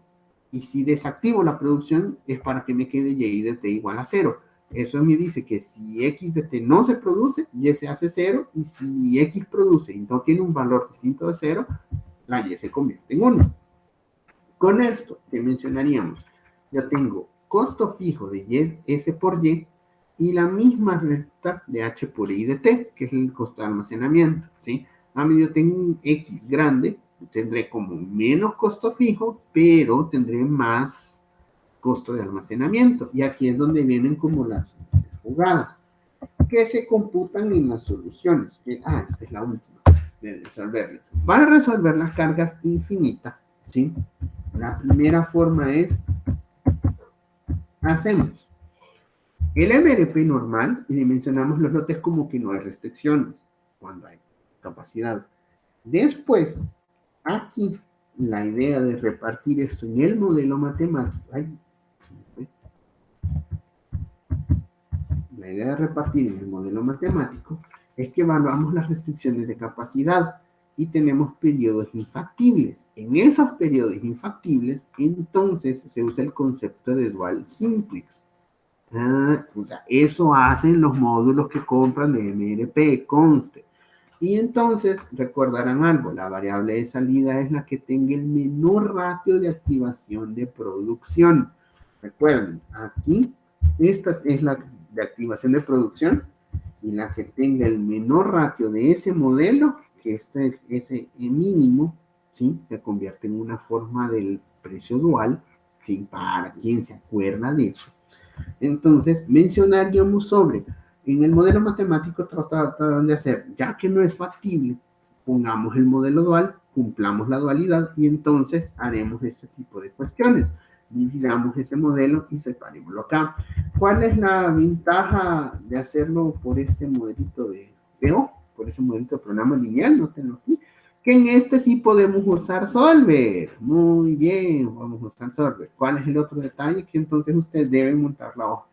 y si desactivo la producción es para que me quede Y de T igual a 0. Eso me dice que si X de T no se produce, Y se hace 0, y si X produce y no tiene un valor distinto de 0, la Y se convierte en 1. Con esto que mencionaríamos, ya tengo costo fijo de Y, S por y la misma recta de H por I de T, que es el costo de almacenamiento, ¿sí? A medida que tengo un X grande, tendré como menos costo fijo, pero tendré más costo de almacenamiento. Y aquí es donde vienen como las jugadas, que se computan en las soluciones. Esta es la última de resolverlas. Para resolver las cargas infinitas, ¿sí? La primera forma es, hacemos el MRP normal y dimensionamos los lotes como que no hay restricciones cuando hay capacidad. Después, aquí, la idea de repartir esto en el modelo matemático, la idea de repartir en el modelo matemático es que evaluamos las restricciones de capacidad y tenemos periodos infactibles. En esos periodos infactibles, entonces se usa el concepto de dual simplex. O sea, eso hacen los módulos que compran de MRP, conste. Y entonces recordarán algo, la variable de salida es la que tenga el menor ratio de activación de producción. Recuerden, aquí esta es la de activación de producción y la que tenga el menor ratio de ese modelo, que ese mínimo, ¿sí? Se convierte en una forma del precio dual, ¿sí? Para quien se acuerda de eso. Entonces, mencionaríamos sobre, en el modelo matemático trataron de hacer, ya que no es factible, pongamos el modelo dual, cumplamos la dualidad y entonces haremos este tipo de cuestiones. Dividamos ese modelo y separémoslo acá. ¿Cuál es la ventaja de hacerlo por este modelito de PO? Por ese modelito de programa lineal, nótenlo aquí. Que en este sí podemos usar Solver. Muy bien, vamos a usar Solver. ¿Cuál es el otro detalle? Que entonces ustedes deben montar la hoja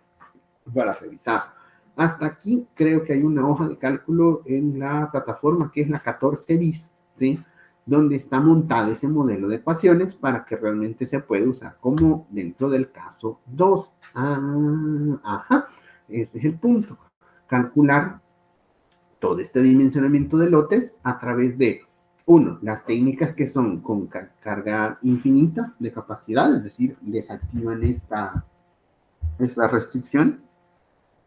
para revisar. Hasta aquí creo que hay una hoja de cálculo en la plataforma que es la 14 bis, ¿sí? Donde está montado ese modelo de ecuaciones para que realmente se pueda usar como dentro del caso 2. Ajá, ese es el punto. Calcular todo este dimensionamiento de lotes a través de, uno, las técnicas que son con carga infinita de capacidad, es decir, desactivan esta restricción,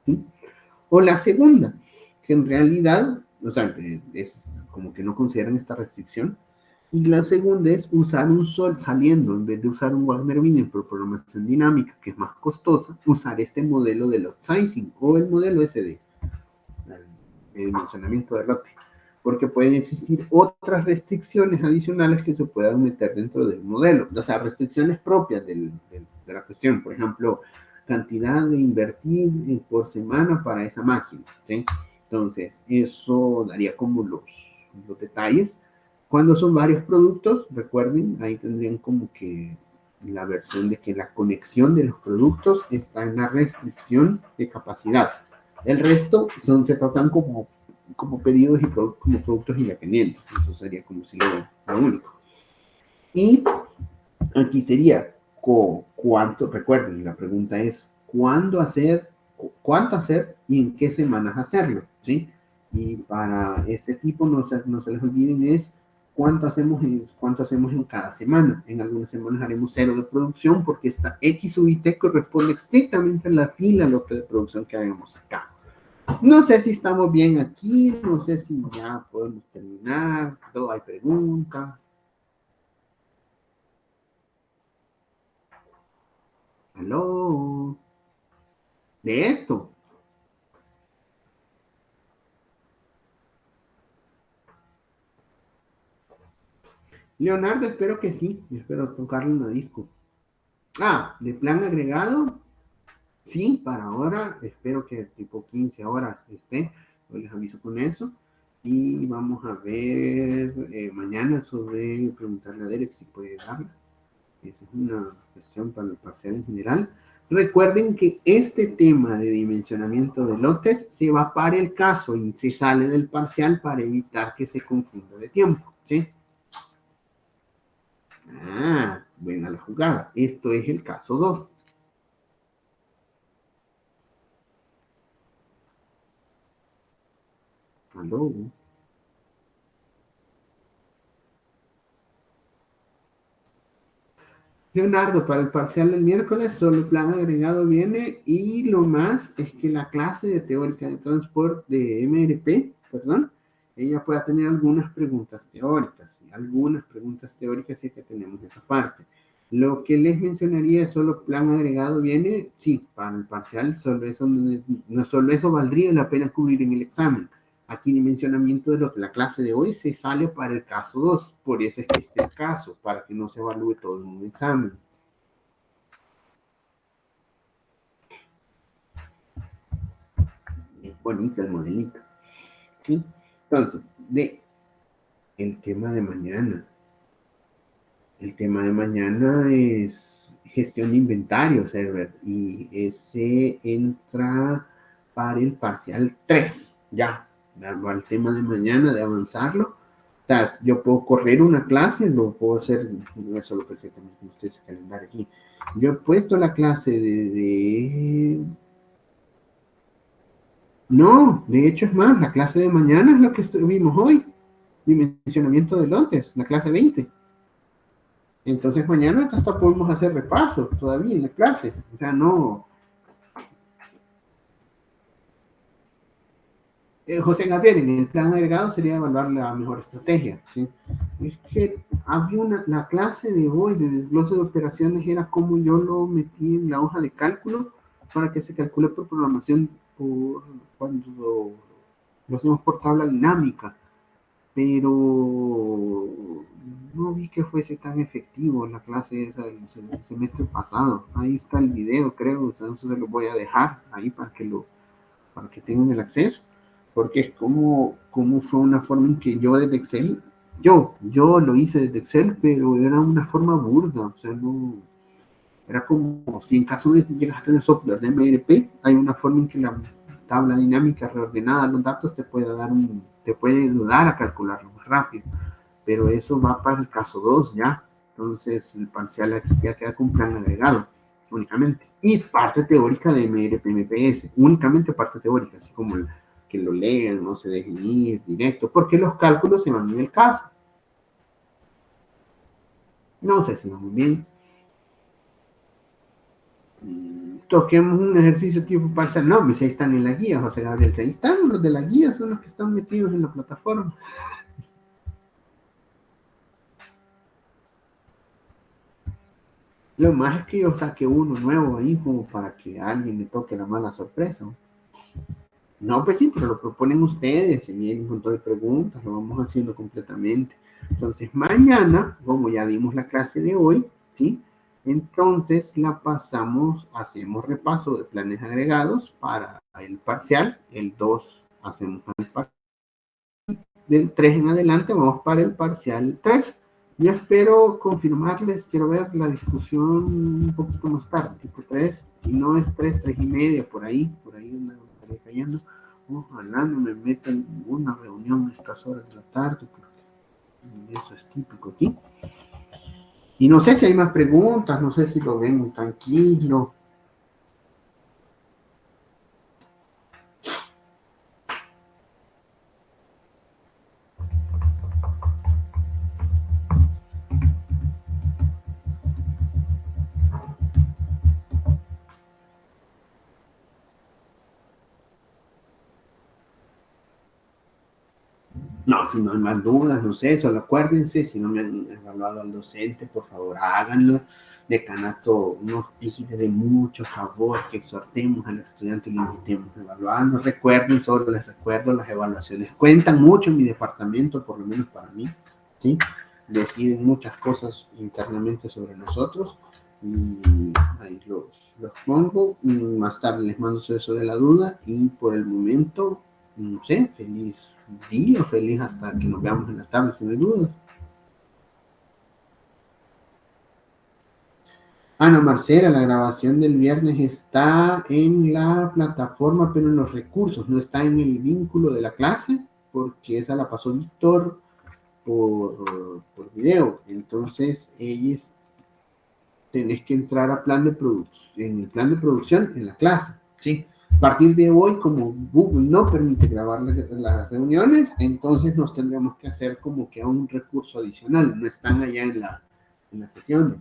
¿sí? O la segunda, que en realidad, o sea, es como que no consideran esta restricción. Y la segunda es usar un sol saliendo, en vez de usar un Wagner-Wiener por programación dinámica, que es más costosa, usar este modelo de lot sizing o el modelo SD, el dimensionamiento de lote. Porque pueden existir otras restricciones adicionales que se puedan meter dentro del modelo. O sea, restricciones propias de la cuestión. Por ejemplo, cantidad de invertir por semana para esa máquina, ¿sí? Entonces, eso daría como los detalles. Cuando son varios productos, recuerden, ahí tendrían como que la versión de que la conexión de los productos está en la restricción de capacidad. El resto se tratan como pedidos y como productos independientes. Eso sería como si lo único. Y aquí sería cuánto, recuerden, la pregunta es cuánto hacer y en qué semanas hacerlo, ¿sí? Y para este tipo, no se les olviden, es cuánto hacemos en cada semana. En algunas semanas haremos 0 de producción porque esta X sub IT corresponde estrictamente a la fila lote de producción que hagamos acá. No sé si estamos bien aquí, no sé si ya podemos terminar, todo hay preguntas. ¿Aló? De esto. Leonardo, espero que sí. Espero tocarle una disco. De plan agregado. Sí, para ahora. Espero que tipo 15 horas esté. Hoy les aviso con eso. Y vamos a ver mañana sobre preguntarle a Derek si puede darla. Esa es una cuestión para el parcial en general. Recuerden que este tema de dimensionamiento de lotes se va para el caso y se sale del parcial para evitar que se confunda de tiempo, ¿sí? Buena la jugada. Esto es el caso 2. ¿Aló? Leonardo, para el parcial del miércoles solo el plan agregado viene y lo más es que la clase de teórica de transporte de MRP, perdón, ella pueda tener algunas preguntas teóricas, ¿sí? Algunas preguntas teóricas sí que tenemos esa parte. Lo que les mencionaría es solo plan agregado viene, sí, para el parcial, solo eso valdría la pena cubrir en el examen. Aquí dimensionamiento de lo que la clase de hoy se sale para el caso 2, por eso es que este el caso, para que no se evalúe todo en un examen. Es bonito el modelito, ¿sí? Entonces, el tema de mañana. El tema de mañana es gestión de inventario, server, y ese entra para el parcial 3, ya, al tema de mañana, de avanzarlo. O sea, yo puedo correr una clase, lo puedo hacer, no es solo perfectamente como ustedes calendario aquí. Yo he puesto la clase de No, de hecho es más, la clase de mañana es lo que vimos hoy, dimensionamiento de lotes, la clase 20. Entonces mañana hasta podemos hacer repaso todavía en la clase. O sea, no. José Gabriel, en el plan agregado sería evaluar la mejor estrategia. ¿Sí? Es que había la clase de hoy de desglose de operaciones era como yo lo metí en la hoja de cálculo para que se calcule por programación por cuando lo hacemos por tabla dinámica, pero no vi que fuese tan efectivo en la clase esa del semestre pasado. Ahí está el video, creo, entonces se lo voy a dejar ahí para que tengan el acceso, porque es como fue una forma en que yo desde Excel, yo lo hice desde Excel, pero era una forma burda, o sea, no, era como si en caso de que llegas a tener software de MRP, hay una forma en que la tabla dinámica reordenada de los datos te puede ayudar a calcularlo más rápido, pero eso va para el caso 2 ya, entonces el parcial ya queda con plan agregado únicamente. Y parte teórica de MRP-MPS, únicamente parte teórica, así como que lo lean, no se dejen ir directo, porque los cálculos se van en el caso. No sé si vamos bien. Toquemos un ejercicio tipo parcial. No, pues ahí están en la guía, José Gabriel. Ahí están los de la guía, son los que están metidos en la plataforma. Lo más es que yo saque uno nuevo ahí como para que a alguien le toque la mala sorpresa. No, pues sí, pero lo proponen ustedes, se vienen un montón de preguntas, lo vamos haciendo completamente. Entonces, mañana, como ya dimos la clase de hoy, ¿sí? Entonces la pasamos, hacemos repaso de planes agregados para el parcial, el 2 hacemos el parcial, del 3 en adelante vamos para el parcial 3. Yo espero confirmarles, quiero ver la discusión un poquito más tarde, tipo 3, si no es 3, 3 y media, por ahí me cayendo. Ojalá no me metan en una reunión a estas horas de la tarde, porque eso es típico aquí. Y no sé si hay más preguntas, no sé si lo ven tranquilo. No, si no hay más dudas, no sé, solo acuérdense, si no me han evaluado al docente, por favor háganlo. Decanato nos pide de mucho favor que exhortemos al estudiante y lo invitemos a evaluarnos. Recuerden, solo les recuerdo, las evaluaciones cuentan mucho en mi departamento, por lo menos para mí, ¿sí? Deciden muchas cosas internamente sobre nosotros y ahí los pongo. Más tarde les mando eso de la duda y por el momento, no sé, feliz día, feliz hasta que nos veamos en la tarde, si no hay dudas. Ana Marcela, la grabación del viernes está en la plataforma, pero en los recursos, no está en el vínculo de la clase, porque esa la pasó Víctor por video. Entonces, ellos tenés que entrar a plan de producción, en el plan de producción en la clase, ¿sí? A partir de hoy, como Google no permite grabar las reuniones, entonces nos tendríamos que hacer como que a un recurso adicional, no están allá en las sesiones.